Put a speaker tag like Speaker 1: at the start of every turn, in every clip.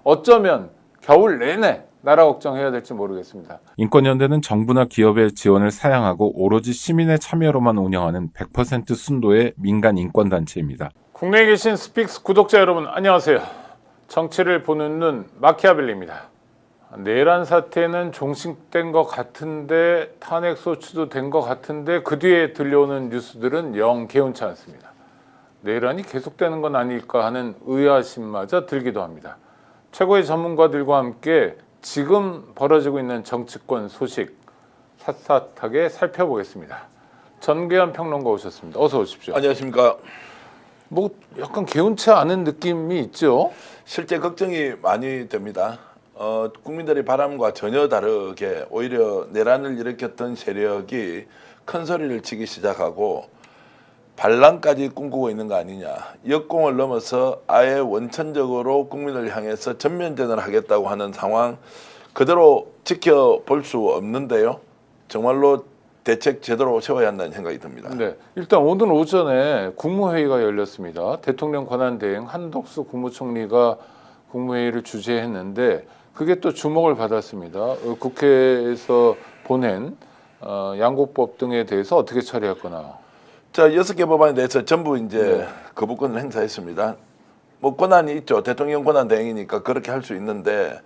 Speaker 1: 어쩌면 겨울 내내 나라 걱정해야 될지 모르겠습니다.
Speaker 2: 인권연대는 정부나 기업의 지원을 사양하고 오로지 시민의 참여로만 운영하는 100% 순도의 민간 인권단체입니다.
Speaker 1: 국내에 계신 스픽스 구독자 여러분 안녕하세요. 정치를 보는 눈 마키아벨리입니다. 내란 사태는 종식된 것 같은데 탄핵 소추도 된 것 같은데 그 뒤에 들려오는 뉴스들은 영 개운치 않습니다. 내란이 계속되는 건 아닐까 하는 의아심마저 들기도 합니다. 최고의 전문가들과 함께 지금 벌어지고 있는 정치권 소식 샅샅하게 살펴보겠습니다. 전계현 평론가 오셨습니다. 어서 오십시오.
Speaker 3: 안녕하십니까.
Speaker 1: 뭐 약간 개운치 않은 느낌이 있죠?
Speaker 3: 실제 걱정이 많이 됩니다. 국민들의 바람과 전혀 다르게 오히려 내란을 일으켰던 세력이 큰 소리를 치기 시작하고 반란까지 꿈꾸고 있는 거 아니냐. 역공을 넘어서 아예 원천적으로 국민을 향해서 전면전을 하겠다고 하는 상황 그대로 지켜볼 수 없는데요. 정말로 대책 제대로 세워야 한다는 생각이 듭니다.
Speaker 1: 네, 일단 오늘 오전에 국무회의가 열렸습니다. 대통령 권한대행 한덕수 국무총리가 국무회의를 주재했는데 그게 또 주목을 받았습니다. 국회에서 보낸 양곡법 등에 대해서 어떻게 처리할 거나.
Speaker 3: 자, 6개 법안에 대해서 전부 이제 거부권을 행사했습니다. 뭐 권한이 있죠. 대통령 권한 대행이니까 그렇게 할 수 있는데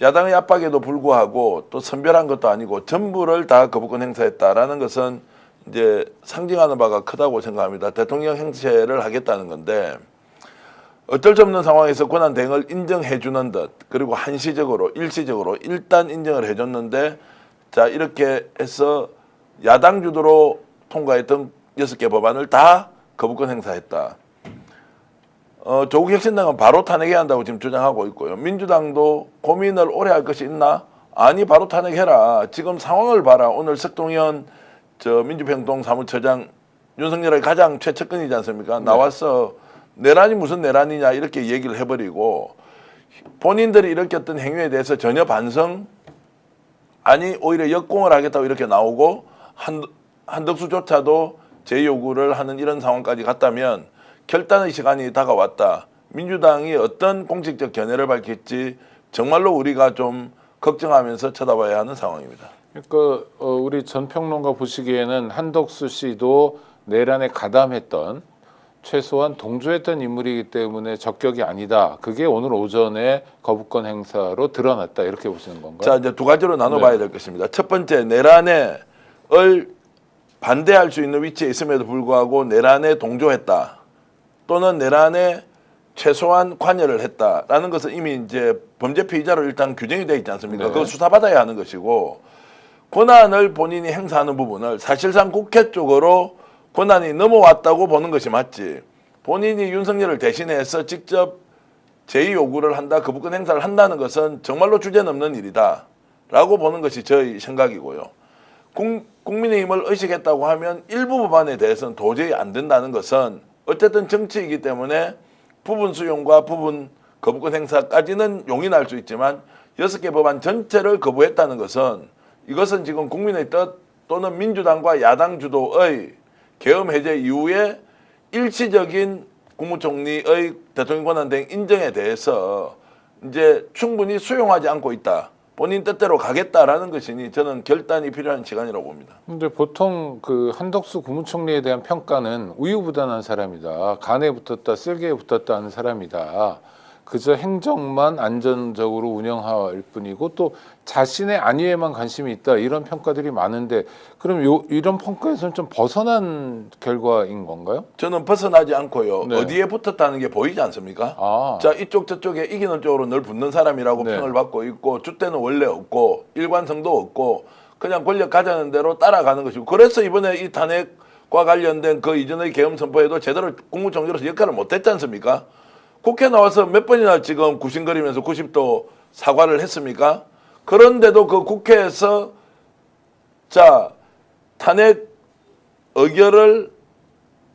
Speaker 3: 야당의 압박에도 불구하고 또 선별한 것도 아니고 전부를 다 거부권 행사했다라는 것은 이제 상징하는 바가 크다고 생각합니다. 대통령 행세를 하겠다는 건데 어쩔 수 없는 상황에서 권한 대행을 인정해 주는 듯 그리고 한시적으로 일시적으로 일단 인정을 해줬는데 자 이렇게 해서 야당 주도로 통과했던 6개 법안을 다 거부권 행사했다. 조국 혁신당은 바로 탄핵해야 한다고 지금 주장하고 있고요. 민주당도 고민을 오래 할 것이 있나? 아니 바로 탄핵해라. 지금 상황을 봐라. 오늘 석동현 민주평통 사무처장 윤석열의 가장 최측근이지 않습니까? 나와서 내란이 무슨 내란이냐 이렇게 얘기를 해버리고 본인들이 일으켰던 행위에 대해서 전혀 반성 아니 오히려 역공을 하겠다고 이렇게 나오고 한덕수조차도 제 요구를 하는 이런 상황까지 갔다면 결단의 시간이 다가왔다. 민주당이 어떤 공식적 견해를 밝힐지 정말로 우리가 좀 걱정하면서 쳐다봐야 하는 상황입니다.
Speaker 1: 그러니까 우리 전 평론가 보시기에는 한덕수 씨도 내란에 가담했던 최소한 동조했던 인물이기 때문에 적격이 아니다. 그게 오늘 오전에 거부권 행사로 드러났다. 이렇게 보시는 건가요?
Speaker 3: 자, 이제 두 가지로 나눠봐야 될 것입니다. 첫 번째, 내란을 반대할 수 있는 위치에 있음에도 불구하고 내란에 동조했다. 또는 내란에 최소한 관여를 했다라는 것은 이미 이제 범죄 피의자로 일단 규정이 되어 있지 않습니까?
Speaker 1: 네.
Speaker 3: 그걸 수사받아야 하는 것이고 권한을 본인이 행사하는 부분을 사실상 국회 쪽으로 권한이 넘어왔다고 보는 것이 맞지. 본인이 윤석열을 대신해서 직접 제의 요구를 한다, 거부권 행사를 한다는 것은 정말로 주제넘는 일이다 라고 보는 것이 저희 생각이고요. 국민의힘을 의식했다고 하면 일부 법안에 대해서는 도저히 안 된다는 것은 어쨌든 정치이기 때문에 부분 수용과 부분 거부권 행사까지는 용인할 수 있지만 6개 법안 전체를 거부했다는 것은 이것은 지금 국민의 뜻 또는 민주당과 야당 주도의 계엄 해제 이후에 일시적인 국무총리의 대통령 권한 대행 인정에 대해서 이제 충분히 수용하지 않고 있다. 본인 뜻대로 가겠다라는 것이니 저는 결단이 필요한 시간이라고 봅니다.
Speaker 1: 근데 보통 그 한덕수 국무총리에 대한 평가는 우유부단한 사람이다. 간에 붙었다, 쓸개에 붙었다 하는 사람이다. 그저 행정만 안전적으로 운영할 뿐이고 또 자신의 안위에만 관심이 있다. 이런 평가들이 많은데 그럼 이런 평가에서는 좀 벗어난 결과인 건가요?
Speaker 3: 저는 벗어나지 않고요.
Speaker 1: 네.
Speaker 3: 어디에 붙었다는 게 보이지 않습니까? 자 이쪽 저쪽에 이기는 쪽으로 늘 붙는 사람이라고
Speaker 1: 네.
Speaker 3: 평을 받고 있고 줏대는 원래 없고 일관성도 없고 그냥 권력 가자는 대로 따라가는 것이고 그래서 이번에 이 탄핵과 관련된 그 이전의 계엄 선포에도 제대로 국무총리로서 역할을 못했지 않습니까? 국회 나와서 몇 번이나 지금 구신거리면서 90도 사과를 했습니까? 그런데도 그 국회에서 자 탄핵 의결을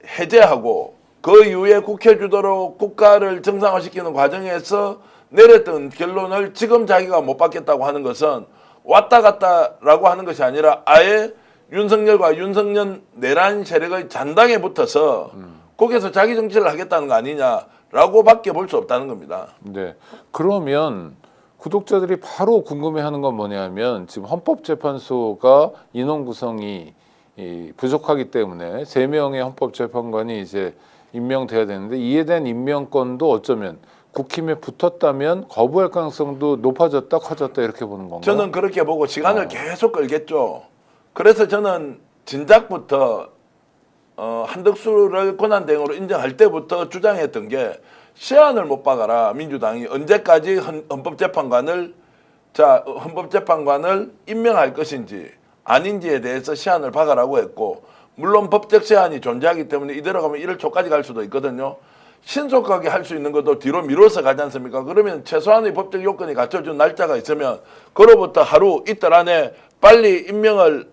Speaker 3: 해제하고 그 이후에 국회 주도로 국가를 정상화시키는 과정에서 내렸던 결론을 지금 자기가 못 받겠다고 하는 것은 왔다 갔다라고 하는 것이 아니라 아예 윤석열과 윤석열 내란 세력의 잔당에 붙어서 거기서 자기 정치를 하겠다는 거 아니냐라고 라고밖에 볼 수 없다는 겁니다.
Speaker 1: 네. 그러면 구독자들이 바로 궁금해하는 건 뭐냐면 지금 헌법재판소가 인원 구성이 부족하기 때문에 3명의 헌법재판관이 이제 임명돼야 되는데 이에 대한 임명권도 어쩌면 국힘에 붙었다면 거부할 가능성도 높아졌다 커졌다 이렇게 보는 건가요?
Speaker 3: 저는 그렇게 보고 시간을 계속 끌겠죠. 그래서 저는 진작부터 한덕수를 권한대행으로 인정할 때부터 주장했던 게 시한을 못 박아라. 민주당이 언제까지 헌법재판관을 임명할 것인지 아닌지에 대해서 시한을 박아라고 했고, 물론 법적 시한이 존재하기 때문에 이대로 가면 1월 초까지 갈 수도 있거든요. 신속하게 할 수 있는 것도 뒤로 미뤄서 가지 않습니까? 그러면 최소한의 법적 요건이 갖춰준 날짜가 있으면 그로부터 하루 이틀 안에 빨리 임명을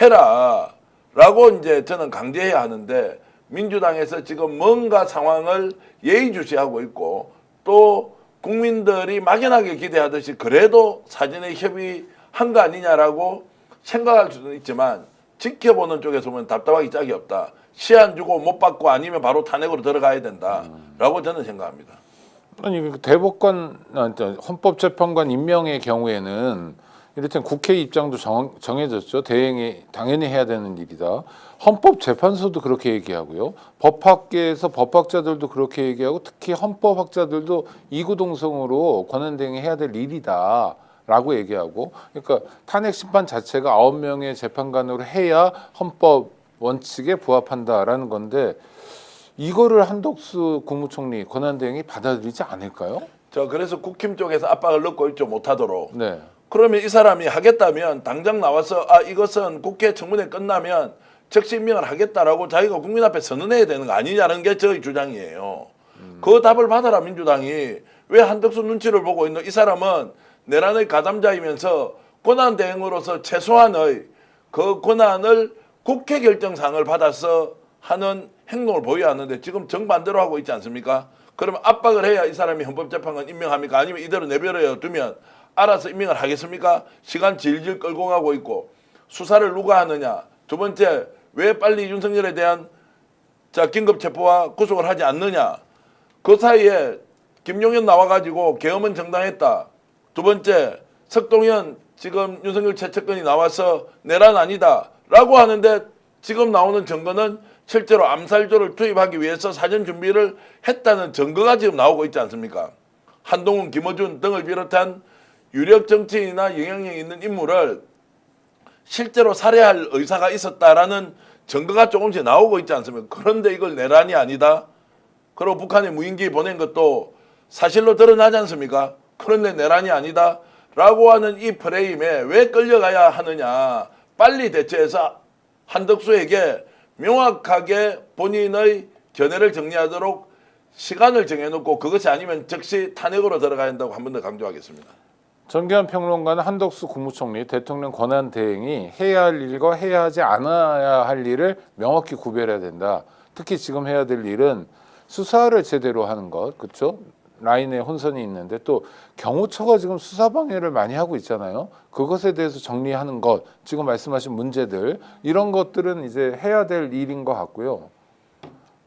Speaker 3: 해라 라고 이제 저는 강제해야 하는데, 민주당에서 지금 뭔가 상황을 예의주시하고 있고 또 국민들이 막연하게 기대하듯이 그래도 사전에 협의한 거 아니냐라고 생각할 수는 있지만 지켜보는 쪽에서 보면 답답하기 짝이 없다. 시한 주고 못 받고 아니면 바로 탄핵으로 들어가야 된다라고 저는 생각합니다.
Speaker 1: 아니 그 대법관 헌법재판관 임명의 경우에는 이를테면 국회 입장도 정해졌죠. 대행이 당연히 해야 되는 일이다. 헌법재판소도 그렇게 얘기하고요. 법학계에서 법학자들도 그렇게 얘기하고 특히 헌법학자들도 이구동성으로 권한대행이 해야 될 일이다. 라고 얘기하고, 그러니까 탄핵 심판 자체가 9명의 재판관으로 해야 헌법 원칙에 부합한다라는 건데 이거를 한덕수 국무총리 권한대행이 받아들이지 않을까요?
Speaker 3: 그래서 국힘 쪽에서 압박을 넣고 있죠. 못하도록.
Speaker 1: 네.
Speaker 3: 그러면 이 사람이 하겠다면 당장 나와서 이것은 국회 청문회 끝나면 즉시 임명을 하겠다라고 자기가 국민 앞에 선언해야 되는 거 아니냐는 게 저희 주장이에요. 그 답을 받아라. 민주당이 왜 한덕수 눈치를 보고 있노? 이 사람은 내란의 가담자이면서 권한대행으로서 최소한의 그 권한을 국회 결정상을 받아서 하는 행동을 보여야 하는데 지금 정반대로 하고 있지 않습니까? 그러면 압박을 해야 이 사람이 헌법재판관 임명합니까? 아니면 이대로 내버려 두면 알아서 임명을 하겠습니까? 시간 질질 끌고 가고 있고, 수사를 누가 하느냐? 두 번째, 왜 빨리 윤석열에 대한 긴급 체포와 구속을 하지 않느냐? 그 사이에 김용현 나와가지고 계엄은 정당했다. 두 번째, 석동현 지금 윤석열 최측근이 나와서 내란 아니다 라고 하는데 지금 나오는 증거는 실제로 암살조를 투입하기 위해서 사전 준비를 했다는 증거가 지금 나오고 있지 않습니까? 한동훈, 김어준 등을 비롯한 유력 정치인이나 영향력 있는 인물을 실제로 살해할 의사가 있었다라는 증거가 조금씩 나오고 있지 않습니까? 그런데 이걸 내란이 아니다. 그리고 북한에 무인기 보낸 것도 사실로 드러나지 않습니까? 그런데 내란이 아니다 라고 하는 이 프레임에 왜 끌려가야 하느냐. 빨리 대처해서 한덕수에게 명확하게 본인의 견해를 정리하도록 시간을 정해놓고 그것이 아니면 즉시 탄핵으로 들어가야 한다고 한 번 더 강조하겠습니다.
Speaker 1: 정기환 평론가는 한덕수 국무총리 대통령 권한대행이 해야 할 일과 해야 하지 않아야 할 일을 명확히 구별해야 된다. 특히 지금 해야 될 일은 수사를 제대로 하는 것, 그렇죠? 라인에 혼선이 있는데 또 경호처가 지금 수사 방해를 많이 하고 있잖아요. 그것에 대해서 정리하는 것, 지금 말씀하신 문제들 이런 것들은 이제 해야 될 일인 것 같고요.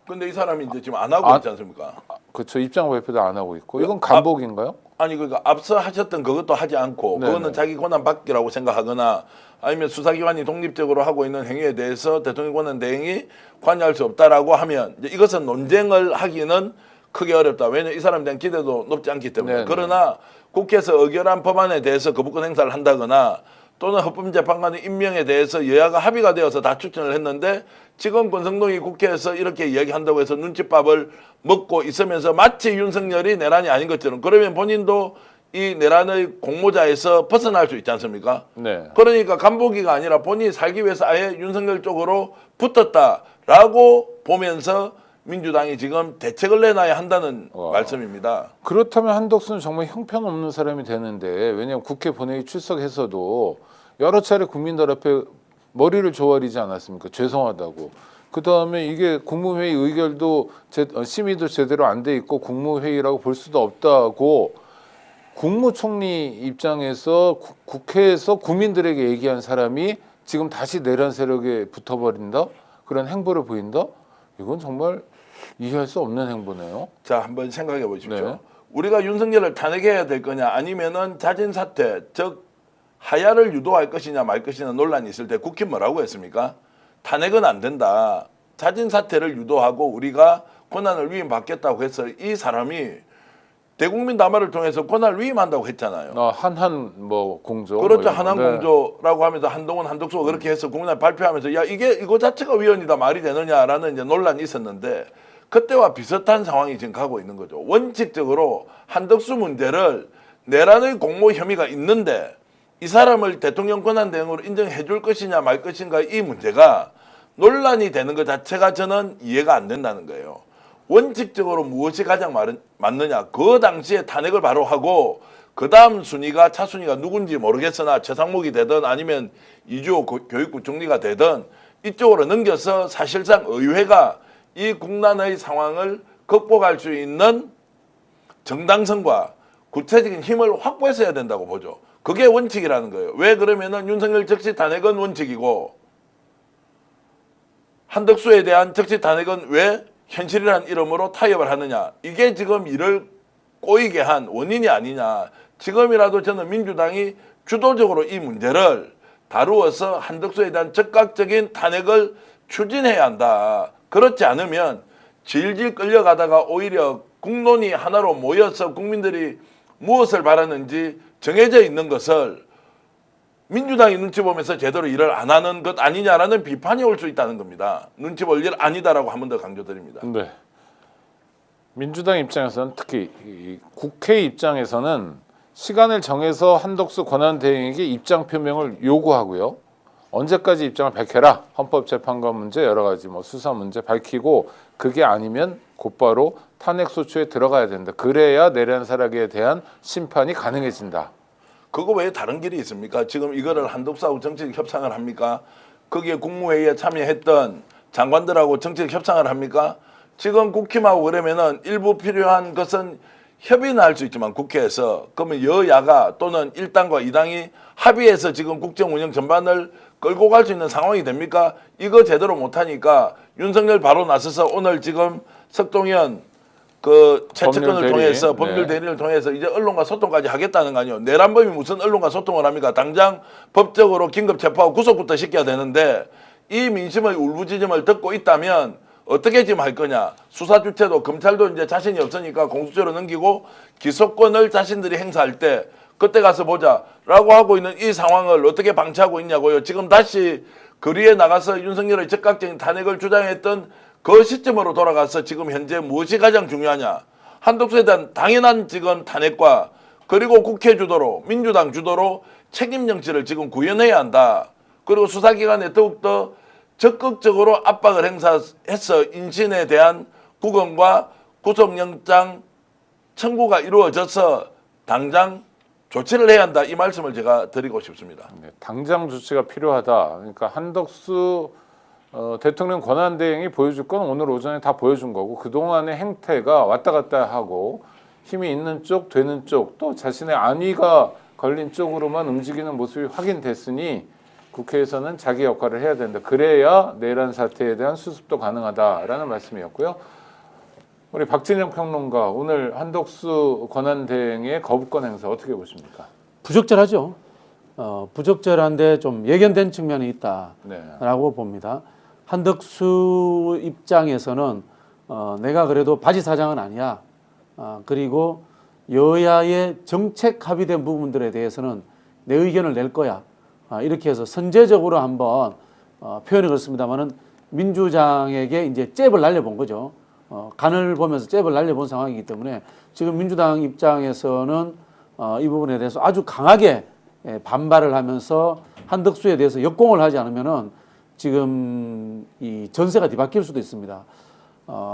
Speaker 3: 근데 이 사람이 이제 지금 안 하고 있지 않습니까?
Speaker 1: 그렇죠. 입장 발표도 안 하고 있고 이건 간복인가요?
Speaker 3: 아니 그러니까 앞서 하셨던 그것도 하지 않고
Speaker 1: 네네.
Speaker 3: 그거는 자기 권한 밖이라고 생각하거나 아니면 수사기관이 독립적으로 하고 있는 행위에 대해서 대통령 권한 대행이 관여할 수 없다라고 하면 이제 이것은 논쟁을 하기는 크게 어렵다. 왜냐하면 이 사람에 대한 기대도 높지 않기 때문에.
Speaker 1: 네네.
Speaker 3: 그러나 국회에서 의결한 법안에 대해서 거부권 행사를 한다거나 또는 헌법재판관의 임명에 대해서 여야가 합의가 되어서 다 추천을 했는데 지금 권성동이 국회에서 이렇게 이야기한다고 해서 눈칫밥을 먹고 있으면서 마치 윤석열이 내란이 아닌 것처럼, 그러면 본인도 이 내란의 공모자에서 벗어날 수 있지 않습니까?
Speaker 1: 네.
Speaker 3: 그러니까 간보기가 아니라 본인이 살기 위해서 아예 윤석열 쪽으로 붙었다라고 보면서 민주당이 지금 대책을 내놔야 한다는 말씀입니다.
Speaker 1: 그렇다면 한덕수는 정말 형편없는 사람이 되는데, 왜냐하면 국회 본회의 출석해서도 여러 차례 국민들 앞에 머리를 조아리지 않았습니까? 죄송하다고. 그 다음에 이게 국무회의 의결도 심의도 제대로 안 돼 있고 국무회의라고 볼 수도 없다고 국무총리 입장에서 국회에서 국민들에게 얘기한 사람이 지금 다시 내란 세력에 붙어버린다? 그런 행보를 보인다? 이건 정말 이해할 수 없는 행보네요.
Speaker 3: 자, 한번 생각해 보십시오.
Speaker 1: 네.
Speaker 3: 우리가 윤석열을 탄핵해야 될 거냐 아니면은 자진 사퇴, 즉 하야를 유도할 것이냐 말 것이냐 논란이 있을 때 국힘 뭐라고 했습니까? 탄핵은 안 된다. 자진 사퇴를 유도하고 우리가 권한을 위임받겠다고 해서 이 사람이 대국민 담화를 통해서 권한을 위임한다고 했잖아요.
Speaker 1: 한한 뭐 공조.
Speaker 3: 그렇죠.
Speaker 1: 뭐 이런
Speaker 3: 한한
Speaker 1: 건데.
Speaker 3: 공조라고 하면서 한동훈 한덕수가 그렇게 해서 국민한테 발표하면서 야 이거 자체가 위헌이다 말이 되느냐라는 이제 논란이 있었는데 그때와 비슷한 상황이 지금 가고 있는 거죠. 원칙적으로 한덕수 문제를 내란의 공모 혐의가 있는데 이 사람을 대통령 권한 대행으로 인정해 줄 것이냐 말 것인가 이 문제가 논란이 되는 것 자체가 저는 이해가 안 된다는 거예요. 원칙적으로 무엇이 가장 맞느냐. 그 당시에 탄핵을 바로 하고 그 다음 순위가 차순위가 누군지 모르겠으나 최상목이 되든 아니면 이주호 교육부 총리가 되든 이쪽으로 넘겨서 사실상 의회가 이 국난의 상황을 극복할 수 있는 정당성과 구체적인 힘을 확보했어야 된다고 보죠. 그게 원칙이라는 거예요. 왜 그러면은 윤석열 적시 탄핵은 원칙이고 한덕수에 대한 적시 탄핵은 왜 현실이라는 이름으로 타협을 하느냐. 이게 지금 이를 꼬이게 한 원인이 아니냐. 지금이라도 저는 민주당이 주도적으로 이 문제를 다루어서 한덕수에 대한 적극적인 탄핵을 추진해야 한다. 그렇지 않으면 질질 끌려가다가 오히려 국론이 하나로 모여서 국민들이 무엇을 바라는지 정해져 있는 것을 민주당이 눈치 보면서 제대로 일을 안 하는 것 아니냐라는 비판이 올 수 있다는 겁니다. 눈치 볼 일 아니다라고 한 번 더 강조드립니다.
Speaker 1: 네. 민주당 입장에서는 특히 이 국회 입장에서는 시간을 정해서 한덕수 권한대행에게 입장 표명을 요구하고요. 언제까지 입장을 밝혀라. 헌법재판관 문제 여러 가지 뭐 수사 문제 밝히고 그게 아니면 곧바로 탄핵소추에 들어가야 된다. 그래야 내란 사락에 대한 심판이 가능해진다.
Speaker 3: 그거 외에 다른 길이 있습니까? 지금 이거를 한덕수하고 정치적 협상을 합니까? 거기에 국무회의에 참여했던 장관들하고 정치적 협상을 합니까? 지금 국힘하고 그러면은 일부 필요한 것은 협의는 할 수 있지만 국회에서 그러면 여야가 또는 1당과 2당이 합의해서 지금 국정 운영 전반을 끌고 갈 수 있는 상황이 됩니까? 이거 제대로 못하니까 윤석열 바로 나서서 오늘 지금 석동현 그 채채권을
Speaker 1: 법률
Speaker 3: 통해서
Speaker 1: 대리.
Speaker 3: 법률
Speaker 1: 네.
Speaker 3: 대리를 통해서 이제 언론과 소통까지 하겠다는 거 아니에요. 내란범이 무슨 언론과 소통을 합니까? 당장 법적으로 긴급 체포하고 구속부터 시켜야 되는데 이 민심의 울부짖음을 듣고 있다면 어떻게 지금 할 거냐. 수사 주체도 검찰도 이제 자신이 없으니까 공수처로 넘기고 기소권을 자신들이 행사할 때 그때 가서 보자라고 하고 있는 이 상황을 어떻게 방치하고 있냐고요. 지금 다시 거리에 나가서 윤석열의 적극적인 탄핵을 주장했던 그 시점으로 돌아가서 지금 현재 무엇이 가장 중요하냐. 한덕수에 대한 당연한 지금 탄핵과 그리고 국회 주도로 민주당 주도로 책임 정치를 지금 구현해야 한다. 그리고 수사기관에 더욱더 적극적으로 압박을 행사해서 인신에 대한 구금과 구속영장 청구가 이루어져서 당장 조치를 해야 한다. 이 말씀을 제가 드리고 싶습니다.
Speaker 1: 네, 당장 조치가 필요하다. 그러니까 한덕수 대통령 권한대행이 보여줄 건 오늘 오전에 다 보여준 거고 그동안의 행태가 왔다 갔다 하고 힘이 있는 쪽 되는 쪽 또 자신의 안위가 걸린 쪽으로만 움직이는 모습이 확인됐으니 국회에서는 자기 역할을 해야 된다. 그래야 내란 사태에 대한 수습도 가능하다라는 말씀이었고요. 우리 박진영 평론가 오늘 한덕수 권한대행의 거부권 행사 어떻게 보십니까?
Speaker 4: 부적절하죠. 부적절한데 좀 예견된 측면이 있다라고
Speaker 1: 네.
Speaker 4: 봅니다. 한덕수 입장에서는 내가 그래도 바지 사장은 아니야. 그리고 여야의 정책 합의된 부분들에 대해서는 내 의견을 낼 거야. 이렇게 해서 선제적으로 한번 표현을 그렇습니다만은 민주당에게 이제 잽을 날려본 거죠. 간을 보면서 잽을 날려본 상황이기 때문에 지금 민주당 입장에서는 이 부분에 대해서 아주 강하게 반발을 하면서 한덕수에 대해서 역공을 하지 않으면은 지금 이 전세가 뒤바뀔 수도 있습니다.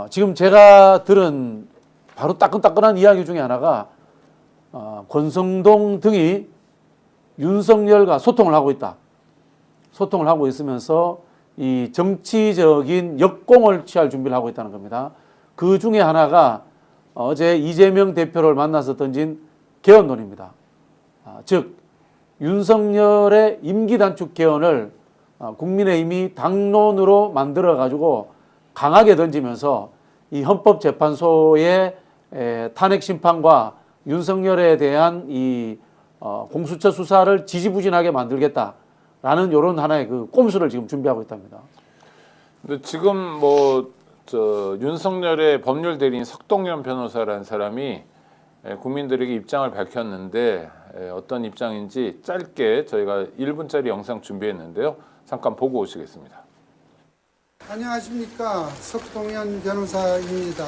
Speaker 4: 지금 제가 들은 바로 따끈따끈한 이야기 중에 하나가 권성동 등이 윤석열과 소통을 하고 있다. 소통을 하고 있으면서 이 정치적인 역공을 취할 준비를 하고 있다는 겁니다. 그 중에 하나가 어제 이재명 대표를 만나서 던진 개헌론입니다. 즉 윤석열의 임기 단축 개헌을 국민의힘이 당론으로 만들어 가지고 강하게 던지면서 이 헌법재판소의 탄핵 심판과 윤석열에 대한 이 공수처 수사를 지지부진하게 만들겠다라는 이런 하나의 그 꼼수를 지금 준비하고 있답니다.
Speaker 1: 근데 지금 윤석열의 법률 대리인 석동현 변호사라는 사람이 국민들에게 입장을 밝혔는데 어떤 입장인지 짧게 저희가 1분짜리 영상 준비했는데요. 잠깐 보고 오시겠습니다.
Speaker 5: 안녕하십니까, 석동현 변호사입니다.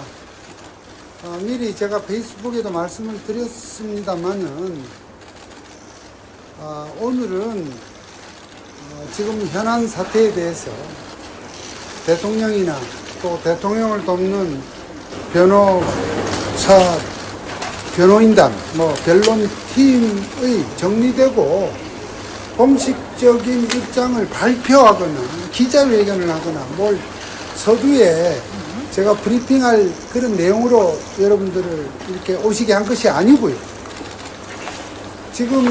Speaker 5: 미리 제가 페이스북에도 말씀을 드렸습니다만은 오늘은 지금 현안 사태에 대해서 대통령이나 또 대통령을 돕는 변호인단, 변론팀의 정리되고 공식적인 입장을 발표하거나 기자회견을 하거나 뭘 서두에 제가 브리핑할 그런 내용으로 여러분들을 이렇게 오시게 한 것이 아니고요. 지금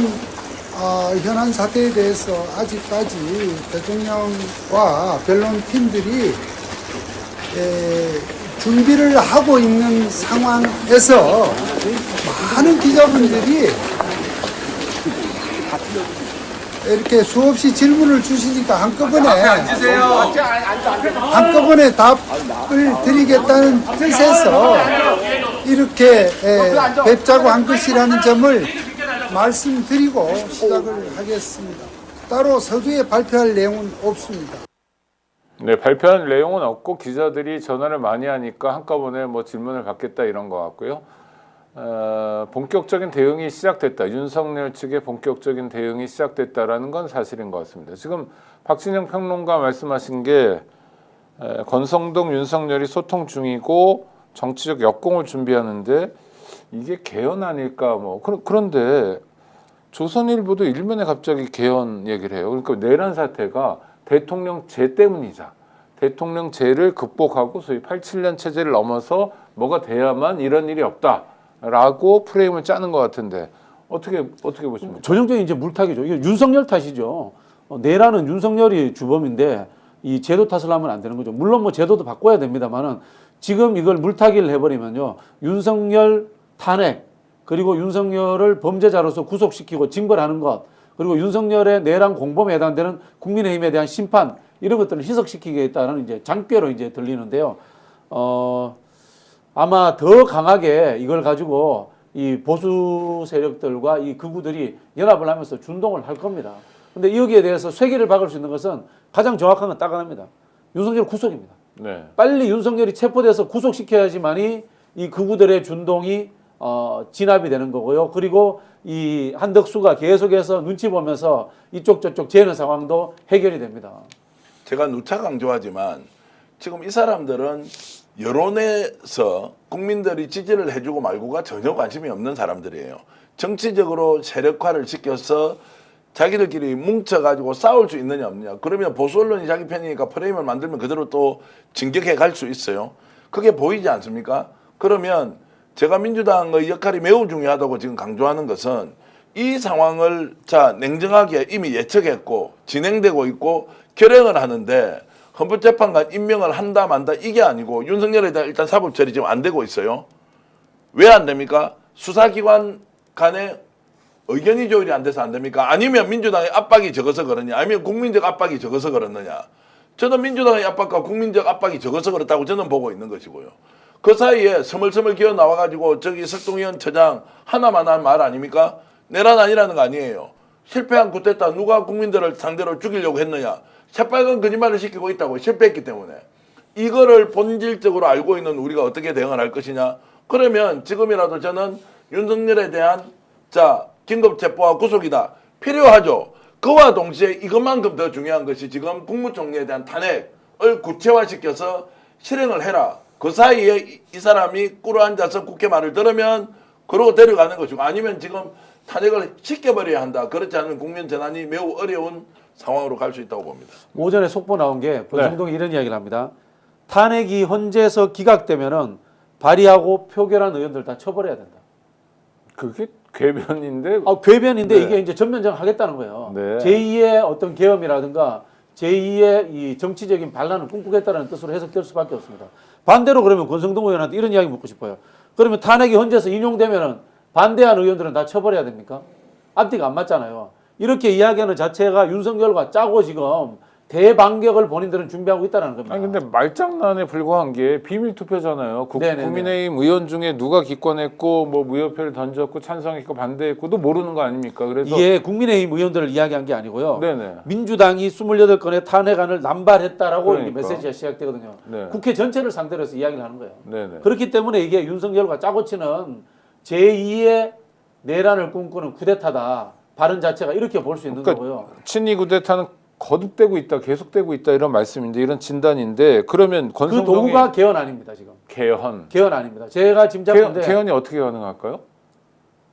Speaker 5: 현안 사태에 대해서 아직까지 대통령과 변론팀들이 준비를 하고 있는 상황에서 많은 기자분들이 이렇게 수없이 질문을 주시니까 한꺼번에 답을 드리겠다는 뜻에서 이렇게 뵙자고 한 것이라는 점을 말씀드리고 시작을 하겠습니다. 따로 서두에 발표할 내용은 없습니다.
Speaker 1: 네, 발표한 내용은 없고 기자들이 전화를 많이 하니까 한꺼번에 질문을 받겠다 이런 것 같고요. 본격적인 대응이 시작됐다. 윤석열 측의 본격적인 대응이 시작됐다라는 건 사실인 것 같습니다. 지금 박진영 평론가 말씀하신 게 권성동, 윤석열이 소통 중이고 정치적 역공을 준비하는데 이게 개헌 아닐까 그런데 조선일보도 일면에 갑자기 개헌 얘기를 해요. 그러니까 내란 사태가 대통령제 때문이자 대통령제를 극복하고 소위 87년 체제를 넘어서 뭐가 돼야만 이런 일이 없다라고 프레임을 짜는 것 같은데 어떻게 보십니까?
Speaker 4: 전형적인 이제 물타기죠. 이게 윤석열 탓이죠. 내란은 윤석열이 주범인데 이 제도 탓을 하면 안 되는 거죠. 물론 제도도 바꿔야 됩니다만은 지금 이걸 물타기를 해버리면요, 윤석열 탄핵 그리고 윤석열을 범죄자로서 구속시키고 징벌하는 것, 그리고 윤석열의 내란 공범에 해당되는 국민의힘에 대한 심판 이런 것들을 희석시키겠다는 이제 장꾀로 이제 들리는데요. 아마 더 강하게 이걸 가지고 이 보수 세력들과 이 극우들이 연합을 하면서 준동을 할 겁니다. 근데 여기에 대해서 쇠기를 박을 수 있는 것은 가장 정확한 건 딱 하나입니다. 윤석열 구속입니다.
Speaker 1: 네.
Speaker 4: 빨리 윤석열이 체포돼서 구속시켜야지만이 이 극우들의 준동이 진압이 되는 거고요. 그리고 이 한덕수가 계속해서 눈치 보면서 이쪽 저쪽 재는 상황도 해결이 됩니다.
Speaker 3: 제가 누차 강조하지만 지금 이 사람들은 여론에서 국민들이 지지를 해주고 말고가 전혀 관심이 없는 사람들이에요. 정치적으로 세력화를 시켜서 자기들끼리 뭉쳐가지고 싸울 수 있느냐 없느냐. 그러면 보수 언론이 자기 편이니까 프레임을 만들면 그대로 또 진격해 갈 수 있어요. 그게 보이지 않습니까? 그러면 제가 민주당의 역할이 매우 중요하다고 지금 강조하는 것은 이 상황을 냉정하게 이미 예측했고 진행되고 있고 결행을 하는데 헌법재판관 임명을 한다 만다 이게 아니고 윤석열에 대한 일단 사법처리 지금 안 되고 있어요. 왜 안 됩니까? 수사기관 간에 의견이 조율이 안 돼서 안 됩니까? 아니면 민주당의 압박이 적어서 그러냐? 아니면 국민적 압박이 적어서 그렇느냐? 저는 민주당의 압박과 국민적 압박이 적어서 그렇다고 저는 보고 있는 것이고요. 그 사이에 스멀스멀 기어 나와가지고 저기 석동현 처장 하나만 한 말 아닙니까? 내란 아니라는 거 아니에요. 실패한 쿠데타 누가 국민들을 상대로 죽이려고 했느냐? 새빨간 거짓말을 시키고 있다고 실패했기 때문에 이거를 본질적으로 알고 있는 우리가 어떻게 대응을 할 것이냐? 그러면 지금이라도 저는 윤석열에 대한 긴급체포와 구속이다. 필요하죠. 그와 동시에 이것만큼 더 중요한 것이 지금 국무총리에 대한 탄핵을 구체화시켜서 실행을 해라. 그 사이에 이 사람이 꿇어앉아서 국회 말을 들으면 그러고 데려가는 것이고 아니면 지금 탄핵을 시켜버려야 한다. 그렇지 않으면 국면 전환이 매우 어려운 상황으로 갈 수 있다고 봅니다.
Speaker 4: 오전에 속보 나온 게 권성동이 이런 이야기를 합니다. 탄핵이 헌재에서 기각되면은 발의하고 표결한 의원들 다 처벌해야 된다.
Speaker 1: 그게 궤변인데.
Speaker 4: 궤변인데
Speaker 1: 네.
Speaker 4: 이게 이제 전면전 하겠다는 거예요.
Speaker 1: 네.
Speaker 4: 제2의 어떤 계엄이라든가 제2의 이 정치적인 반란을 꿈꾸겠다는 뜻으로 해석될 수밖에 없습니다. 반대로 그러면 권성동 의원한테 이런 이야기 묻고 싶어요. 그러면 탄핵이 헌재에서 인용되면은 반대한 의원들은 다 처벌해야 됩니까? 앞뒤가 안 맞잖아요. 이렇게 이야기하는 자체가 윤석열과 짜고 지금 대반격을 본인들은 준비하고 있다는 겁니다.
Speaker 1: 아니 근데 말장난에 불과한 게 비밀 투표잖아요.
Speaker 4: 네네네.
Speaker 1: 국민의힘 의원 중에 누가 기권했고 뭐 무효표를 던졌고 찬성했고 반대했고도 모르는 거 아닙니까? 그래서
Speaker 4: 이게 국민의힘 의원들을 이야기한 게 아니고요.
Speaker 1: 네네.
Speaker 4: 민주당이 28건의 탄핵안을 남발했다라고 이렇게
Speaker 1: 그러니까.
Speaker 4: 메시지가 시작되거든요.
Speaker 1: 네.
Speaker 4: 국회 전체를 상대로 해서 이야기를 하는 거예요.
Speaker 1: 네네.
Speaker 4: 그렇기 때문에 이게 윤석열과 짜고 치는 제2의 내란을 꿈꾸는 쿠데타다. 발언 자체가 이렇게 볼 수 있는
Speaker 1: 그러니까
Speaker 4: 거고요.
Speaker 1: 친이 구데타는 거듭되고 있다, 계속되고 있다 이런 말씀인데 이런 진단인데 그러면
Speaker 4: 그
Speaker 1: 권성동이
Speaker 4: 도구가 개헌 아닙니다. 지금.
Speaker 1: 개헌.
Speaker 4: 개헌 아닙니다. 제가 짐작하는데
Speaker 1: 개헌이 어떻게 가능할까요?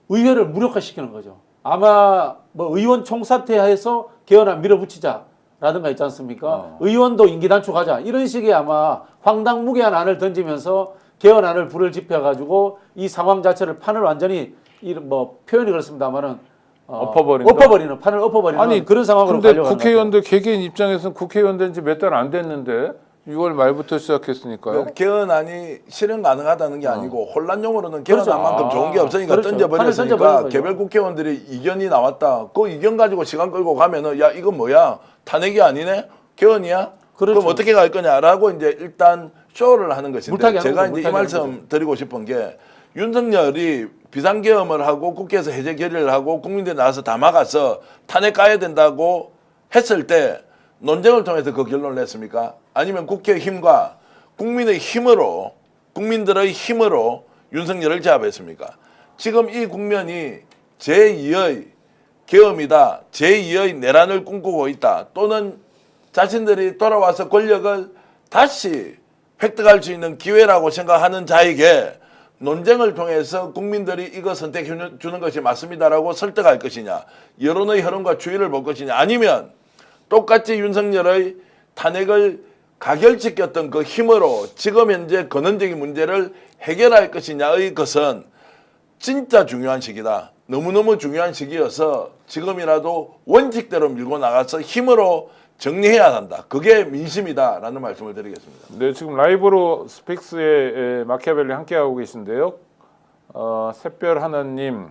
Speaker 4: 의회를 무력화시키는 거죠. 아마 뭐 의원 총사퇴해서 개헌안 밀어붙이자라든가 있지 않습니까? 의원도 임기 단축하자 이런 식의 아마 황당무계한 안을 던지면서 개헌안을 불을 지펴가지고 이 상황 자체를 판을 완전히 뭐 표현이 그렇습니다만은
Speaker 1: 엎어버리는
Speaker 4: 판을 엎어버리는
Speaker 1: 아니
Speaker 4: 그런 상황으로
Speaker 1: 근데
Speaker 4: 가려고 하는
Speaker 1: 국회의원들 개개인 입장에서는 국회의원 된 지 몇 달 안 됐는데 6월 말부터 시작했으니까요.
Speaker 3: 개헌안이 실현 가능하다는 게 아니고 혼란용으로는 개헌안만큼
Speaker 4: 그렇죠.
Speaker 3: 좋은 게 없으니까
Speaker 4: 그렇죠. 판을 던져버리는
Speaker 3: 던져버렸으니까
Speaker 4: 거죠.
Speaker 3: 개별 국회의원들이 이견이 나왔다. 그 이견 가지고 시간 끌고 가면은 야 이건 뭐야 탄핵이 아니네 개헌이야.
Speaker 4: 그렇죠.
Speaker 3: 그럼 어떻게 갈 거냐라고 이제 일단 쇼를 하는 것인데
Speaker 4: 물타기 하는
Speaker 3: 제가
Speaker 4: 거죠,
Speaker 3: 이제 이
Speaker 4: 물타기 하는
Speaker 3: 말씀 드리고 싶은 게 윤석열이 비상계엄을 하고 국회에서 해제 결의를 하고 국민들이 나와서 다 막아서 탄핵 가야 된다고 했을 때 논쟁을 통해서 그 결론을 냈습니까? 아니면 국회의 힘과 국민의 힘으로 국민들의 힘으로 윤석열을 제압했습니까? 지금 이 국면이 제2의 계엄이다. 제2의 내란을 꿈꾸고 있다. 또는 자신들이 돌아와서 권력을 다시 획득할 수 있는 기회라고 생각하는 자에게 논쟁을 통해서 국민들이 이거 선택해 주는 것이 맞습니다라고 설득할 것이냐, 여론의 흐름과 추이를 볼 것이냐, 아니면 똑같이 윤석열의 탄핵을 가결시켰던 그 힘으로 지금 현재 근원적인 문제를 해결할 것이냐의 것은 진짜 중요한 시기다. 너무너무 중요한 시기여서 지금이라도 원칙대로 밀고 나가서 힘으로 정리해야 한다. 그게 민심이다라는 말씀을 드리겠습니다.
Speaker 1: 네, 지금 라이브로 스픽스의 마키아벨리 함께하고 계신데요. 샛별 하나님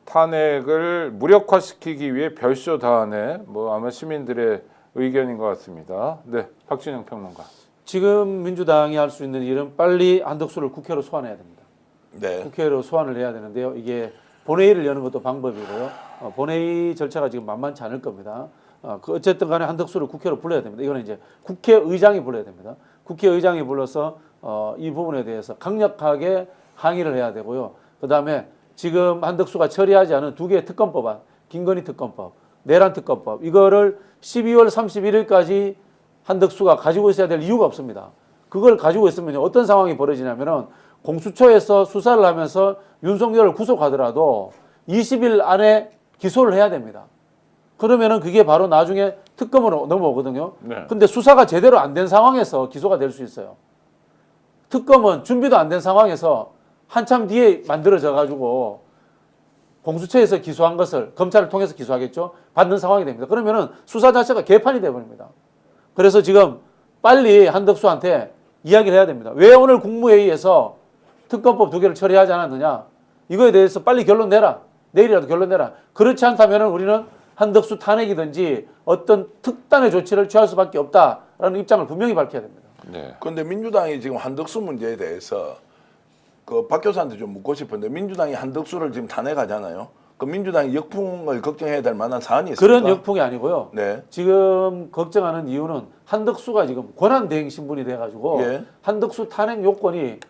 Speaker 1: 탄핵을 무력화시키기 위해 별쇼 다하네. 뭐 아마 시민들의 의견인 것 같습니다. 네, 박진영 평론가.
Speaker 4: 지금 민주당이 할 수 있는 일은 빨리 한덕수를 국회로 소환해야 됩니다.
Speaker 3: 네.
Speaker 4: 국회로 소환을 해야 되는데요. 이게 본회의를 여는 것도 방법이고요. 본회의 절차가 지금 만만치 않을 겁니다. 어쨌든 간에 한덕수를 국회로 불러야 됩니다. 이거는 이제 국회의장이 불러야 됩니다. 국회의장이 불러서 이 부분에 대해서 강력하게 항의를 해야 되고요. 그다음에 지금 한덕수가 처리하지 않은 두 개의 특검법안, 김건희 특검법, 내란 특검법, 이거를 12월 31일까지 한덕수가 가지고 있어야 될 이유가 없습니다. 그걸 가지고 있으면 어떤 상황이 벌어지냐면은 공수처에서 수사를 하면서 윤석열을 구속하더라도 20일 안에 기소를 해야 됩니다. 그러면은 그게 바로 나중에 특검으로 넘어오거든요.
Speaker 1: 네.
Speaker 4: 근데 수사가 제대로 안 된 상황에서 기소가 될 수 있어요. 특검은 준비도 안 된 상황에서 한참 뒤에 만들어져 가지고 공수처에서 기소한 것을 검찰을 통해서 기소하겠죠. 받는 상황이 됩니다. 그러면은 수사 자체가 개판이 돼버립니다. 그래서 지금 빨리 한덕수한테 이야기를 해야 됩니다. 왜 오늘 국무회의에서 특검법 두 개를 처리하지 않았느냐. 이거에 대해서 빨리 결론 내라. 내일이라도 결론 내라. 그렇지 않다면 우리는 한덕수 탄핵이든지 어떤 특단의 조치를 취할 수밖에 없다라는 입장을 분명히 밝혀야 됩니다.
Speaker 1: 네.
Speaker 3: 그런데 민주당이 지금 한덕수 문제에 대해서 그 박 교수한테 좀 묻고 싶은데 민주당이 한덕수를 지금 탄핵하잖아요. 그 민주당이 역풍을 걱정해야 될 만한 사안이 있습니까?
Speaker 4: 그런 역풍이 아니고요.
Speaker 3: 네.
Speaker 4: 지금 걱정하는 이유는 한덕수가 지금 권한대행 신분이 돼가지고
Speaker 3: 예.
Speaker 4: 한덕수 탄핵 요건이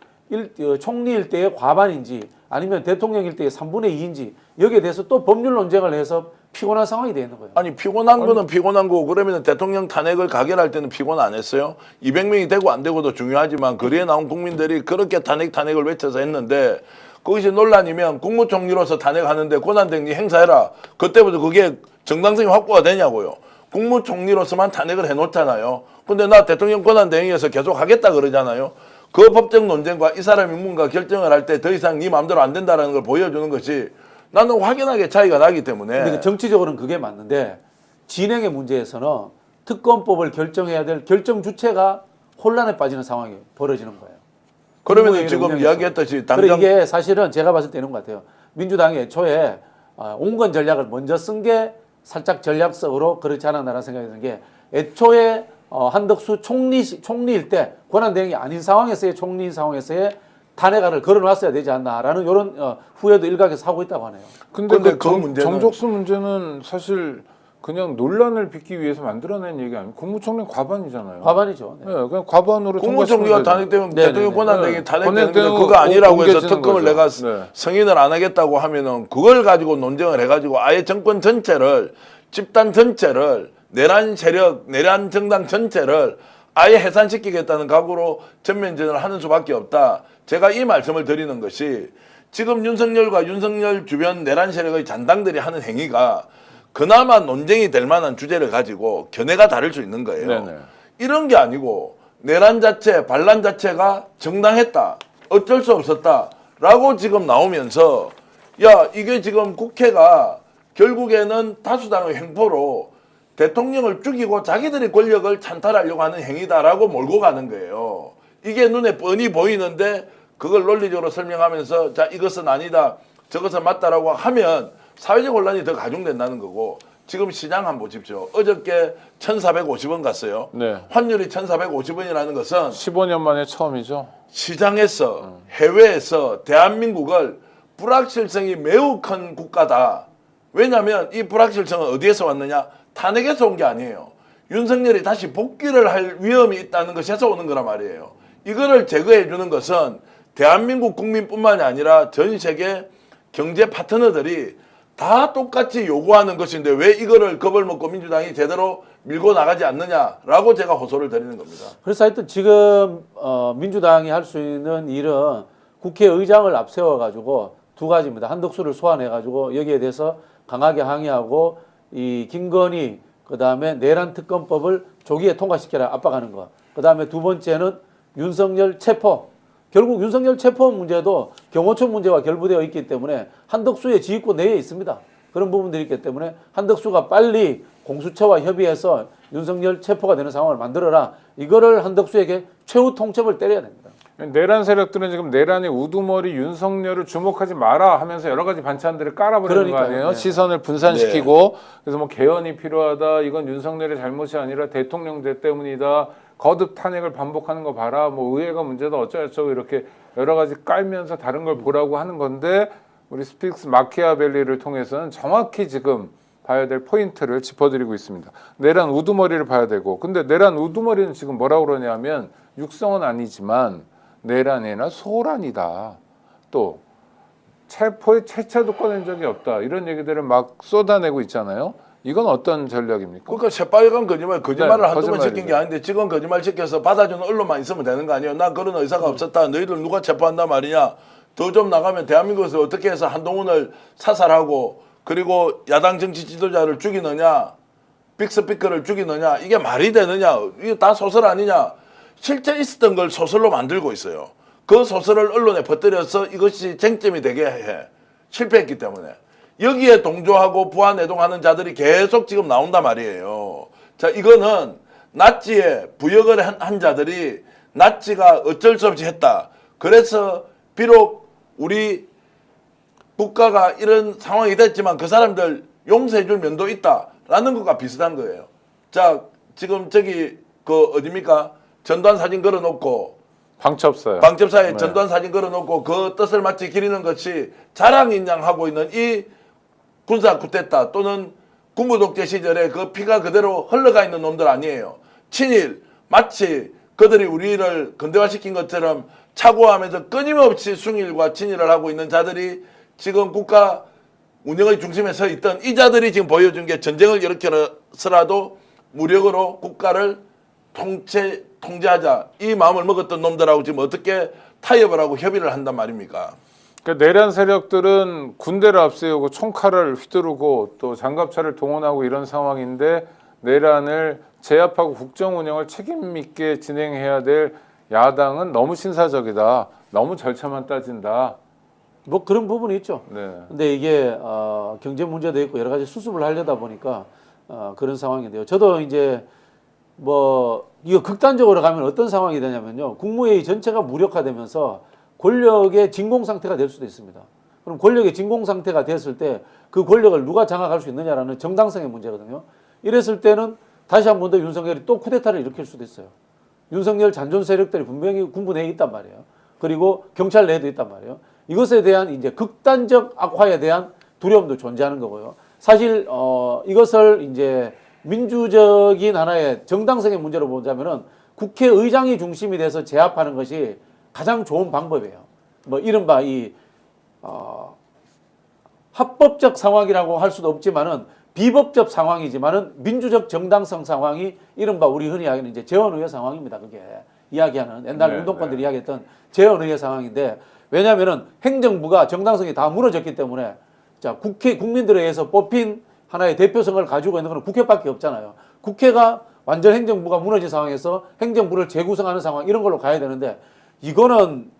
Speaker 4: 총리 일대의 과반인지 아니면 대통령 일대의 3분의 2인지 여기에 대해서 또 법률 논쟁을 해서 피곤한 상황이 되어 있는 거예요.
Speaker 3: 아니 피곤한 거는 피곤한 거고 그러면 대통령 탄핵을 가결할 때는 피곤 안 했어요? 200명이 되고 안 되고도 중요하지만 거리에 나온 국민들이 그렇게 탄핵을 외쳐서 했는데 거기서 논란이면 국무총리로서 탄핵하는데 권한대행이 행사해라. 그때부터 그게 정당성이 확보가 되냐고요. 국무총리로서만 탄핵을 해놓잖아요. 근데 나 대통령 권한대행이어서 계속 하겠다 그러잖아요. 그 법적 논쟁과 이 사람이 뭔가 결정을 할 때 더 이상 네 마음대로 안 된다는 걸 보여주는 것이 나는 확연하게 차이가 나기 때문에.
Speaker 4: 근데 정치적으로는 그게 맞는데 진행의 문제에서는 특검법을 결정해야 될 결정 주체가 혼란에 빠지는 상황이 벌어지는 거예요.
Speaker 3: 그러면
Speaker 4: 국무회의를
Speaker 3: 지금
Speaker 4: 운영했어.
Speaker 3: 이야기했듯이
Speaker 4: 그래
Speaker 3: 당장
Speaker 4: 이게 사실은 제가 봤을 때 이런 것 같아요. 민주당이 애초에 온건 전략을 먼저 쓴 게 살짝 전략적으로 그렇지 않았나라는 생각이 드는 게 애초에 한덕수 총리일 때 권한대행이 아닌 상황에서의 총리인 상황에서의 탄핵안을 걸어놨어야 되지 않나라는 이런 후회도 일각에서 하고 있다고 하네요.
Speaker 1: 근데
Speaker 3: 근데
Speaker 1: 그
Speaker 3: 그 문제는-
Speaker 1: 정적수 문제는 사실 그냥 논란을 빚기 위해서 만들어낸 얘기 아니에요. 국무총리 과반이잖아요.
Speaker 4: 과반이죠. 네.
Speaker 1: 네, 그냥 과반으로
Speaker 3: 국무총리가
Speaker 1: 통과시키면 되죠.
Speaker 3: 탄핵되면
Speaker 4: 네,
Speaker 3: 대통령
Speaker 4: 네,
Speaker 3: 권한대행이
Speaker 1: 네.
Speaker 3: 탄핵되는 게
Speaker 1: 권한대행은
Speaker 3: 그거 아니라고 해서
Speaker 1: 옮겨지는
Speaker 3: 특검을
Speaker 1: 거죠.
Speaker 3: 내가
Speaker 1: 네.
Speaker 3: 승인을 안 하겠다고 하면은 그걸 가지고 논쟁을 해가지고 아예 정권 전체를 집단 전체를 내란 세력, 내란 정당 전체를 아예 해산시키겠다는 각오로 전면전을 하는 수밖에 없다. 제가 이 말씀을 드리는 것이 지금 윤석열과 윤석열 주변 내란 세력의 잔당들이 하는 행위가 그나마 논쟁이 될 만한 주제를 가지고 견해가 다를 수 있는 거예요.
Speaker 1: 네네.
Speaker 3: 이런 게 아니고 내란 자체, 반란 자체가 정당했다. 어쩔 수 없었다라고 지금 나오면서 야 이게 지금 국회가 결국에는 다수당의 횡포로 대통령을 죽이고 자기들의 권력을 찬탈하려고 하는 행위다라고 몰고 가는 거예요. 이게 눈에 뻔히 보이는데 그걸 논리적으로 설명하면서 자 이것은 아니다 저것은 맞다라고 하면 사회적 혼란이 더 가중된다는 거고 지금 시장 한번 보십시오. 어저께 1,450원 갔어요.
Speaker 1: 네.
Speaker 3: 환율이 1,450원이라는 것은
Speaker 1: 15년 만에 처음이죠.
Speaker 3: 시장에서 해외에서 대한민국을 불확실성이 매우 큰 국가다. 왜냐하면 이 불확실성은 어디에서 왔느냐? 탄핵에서 온 게 아니에요. 윤석열이 다시 복귀를 할 위험이 있다는 것에서 오는 거란 말이에요. 이거를 제거해 주는 것은 대한민국 국민뿐만이 아니라 전 세계 경제 파트너들이 다 똑같이 요구하는 것인데 왜 이거를 겁을 먹고 민주당이 제대로 밀고 나가지 않느냐라고 제가 호소를 드리는 겁니다.
Speaker 4: 그래서 하여튼 지금 민주당이 할 수 있는 일은 국회의장을 앞세워 가지고 두 가지입니다. 한덕수를 소환해 가지고 여기에 대해서 강하게 항의하고 이 김건희 그다음에 내란 특검법을 조기에 통과시켜라 압박하는 거. 그다음에 두 번째는 윤석열 체포. 결국 윤석열 체포 문제도 경호처 문제와 결부되어 있기 때문에 한덕수의 지휘권 내에 있습니다. 그런 부분들이 있기 때문에 한덕수가 빨리 공수처와 협의해서 윤석열 체포가 되는 상황을 만들어라. 이거를 한덕수에게 최후 통첩을 때려야 됩니다.
Speaker 1: 내란 세력들은 지금 내란의 우두머리 윤석열을 주목하지 마라 하면서 여러 가지 반찬들을 깔아버리는 거 아니에요.
Speaker 4: 네.
Speaker 1: 시선을 분산시키고 그래서 뭐 개헌이 필요하다. 이건 윤석열의 잘못이 아니라 대통령제 때문이다. 거듭 탄핵을 반복하는 거 봐라. 뭐 의회가 문제다. 어쩌고저쩌고 이렇게 여러 가지 깔면서 다른 걸 보라고 하는 건데 우리 스픽스 마키아벨리를 통해서는 정확히 지금 봐야 될 포인트를 짚어드리고 있습니다. 내란 우두머리를 봐야 되고 근데 내란 우두머리는 지금 뭐라고 그러냐면 육성은 아니지만 내란이나 소란이다. 또 체포의 채채도 꺼낸 적이 없다. 이런 얘기들을 막 쏟아내고 있잖아요. 이건 어떤 전략입니까?
Speaker 3: 그러니까 새빨간 거짓말을
Speaker 1: 네,
Speaker 3: 한두 번
Speaker 1: 거짓말이죠.
Speaker 3: 시킨 게 아닌데 지금 거짓말 시켜서 받아주는 언론만 있으면 되는 거 아니에요? 나 그런 의사가 없었다. 너희들 누가 체포한단 말이냐? 더 좀 나가면 대한민국에서 어떻게 해서 한동훈을 사살하고 그리고 야당 정치 지도자를 죽이느냐? 빅스피커를 죽이느냐? 이게 말이 되느냐? 이게 다 소설 아니냐? 실제 있었던 걸 소설로 만들고 있어요. 그 소설을 언론에 퍼뜨려서 이것이 쟁점이 되게 해. 실패했기 때문에. 여기에 동조하고 부안해동하는 자들이 계속 지금 나온단 말이에요. 자, 이거는 나치에 부역을 한 자들이 나치가 어쩔 수 없이 했다. 그래서 비록 우리 국가가 이런 상황이 됐지만 그 사람들 용서해줄 면도 있다라는 것과 비슷한 거예요. 자, 지금 저기 그 어딥니까? 전두환 사진 걸어놓고
Speaker 1: 방첩사요.
Speaker 3: 방첩사에
Speaker 1: 네.
Speaker 3: 전두환 사진 걸어놓고 그 뜻을 마치 기리는 것이 자랑인 양 하고 있는 이 군사 쿠데타 또는 군부독재 시절에 그 피가 그대로 흘러가 있는 놈들 아니에요. 친일 마치 그들이 우리를 근대화시킨 것처럼 착오하면서 끊임없이 숭일과 친일을 하고 있는 자들이 지금 국가 운영의 중심에 서 있던 이 자들이 지금 보여준 게 전쟁을 일으켜서라도 무력으로 국가를 통제하자 이 마음을 먹었던 놈들하고 지금 어떻게 타협을 하고 협의를 한단 말입니까?
Speaker 1: 그러니까 내란 세력들은 군대를 앞세우고 총칼을 휘두르고 또 장갑차를 동원하고 이런 상황인데 내란을 제압하고 국정 운영을 책임 있게 진행해야 될 야당은 너무 신사적이다. 너무 절차만 따진다.
Speaker 4: 뭐 그런 부분이 있죠.
Speaker 1: 네.
Speaker 4: 근데 이게 경제 문제도 있고 여러 가지 수습을 하려다 보니까 그런 상황인데요. 저도 이제 뭐 이거 극단적으로 가면 어떤 상황이 되냐면요. 국무회의 전체가 무력화되면서 권력의 진공 상태가 될 수도 있습니다. 그럼 권력의 진공 상태가 됐을 때 그 권력을 누가 장악할 수 있느냐라는 정당성의 문제거든요. 이랬을 때는 다시 한 번 더 윤석열이 또 쿠데타를 일으킬 수도 있어요. 윤석열 잔존 세력들이 분명히 군부 내에 있단 말이에요. 그리고 경찰 내에도 있단 말이에요. 이것에 대한 이제 극단적 악화에 대한 두려움도 존재하는 거고요. 사실 이것을 이제 민주적인 하나의 정당성의 문제로 보자면은 국회의장이 중심이 돼서 제압하는 것이 가장 좋은 방법이에요. 뭐 이른바 이 합법적 상황이라고 할 수도 없지만은 비법적 상황이지만은 민주적 정당성 상황이 이른바 우리 흔히 이야기하는 이제 재헌의회 상황입니다. 그게 이야기하는 옛날
Speaker 1: 네,
Speaker 4: 운동권들이 이야기했던 재헌의회 상황인데 왜냐하면은 행정부가 정당성이 다 무너졌기 때문에 자 국민들에 의해서 뽑힌 하나의 대표성을 가지고 있는 건 국회밖에 없잖아요. 국회가 완전 행정부가 무너진 상황에서 행정부를 재구성하는 상황 이런 걸로 가야 되는데 이거는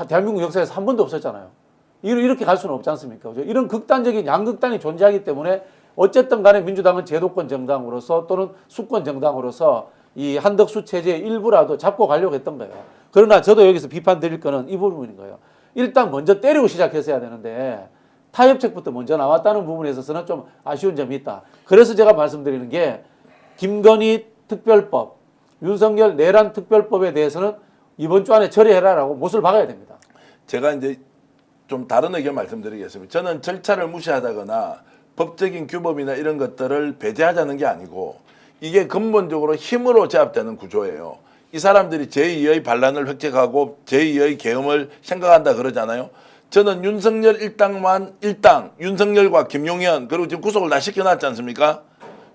Speaker 4: 대한민국 역사에서 한 번도 없었잖아요. 이렇게 갈 수는 없지 않습니까? 그죠? 이런 극단적인 양극단이 존재하기 때문에 어쨌든 간에 민주당은 제도권 정당으로서 또는 수권 정당으로서 이 한덕수 체제의 일부라도 잡고 가려고 했던 거예요. 그러나 저도 여기서 비판 드릴 거는 이 부분인 거예요. 일단 먼저 때리고 시작했어야 되는데 타협책부터 먼저 나왔다는 부분에 있어서는 좀 아쉬운 점이 있다. 그래서 제가 말씀드리는 게 김건희 특별법, 윤석열 내란 특별법에 대해서는 이번 주 안에 처리해라라고 못을 박아야 됩니다.
Speaker 3: 제가 이제 좀 다른 의견 말씀드리겠습니다. 저는 절차를 무시하다거나 법적인 규범이나 이런 것들을 배제하자는 게 아니고 이게 근본적으로 힘으로 제압되는 구조예요. 이 사람들이 제2의 반란을 획책하고 제2의 계엄을 생각한다 그러잖아요. 저는 윤석열 일당만 일당, 윤석열과 김용현 그리고 지금 구속을 다 시켜놨지 않습니까?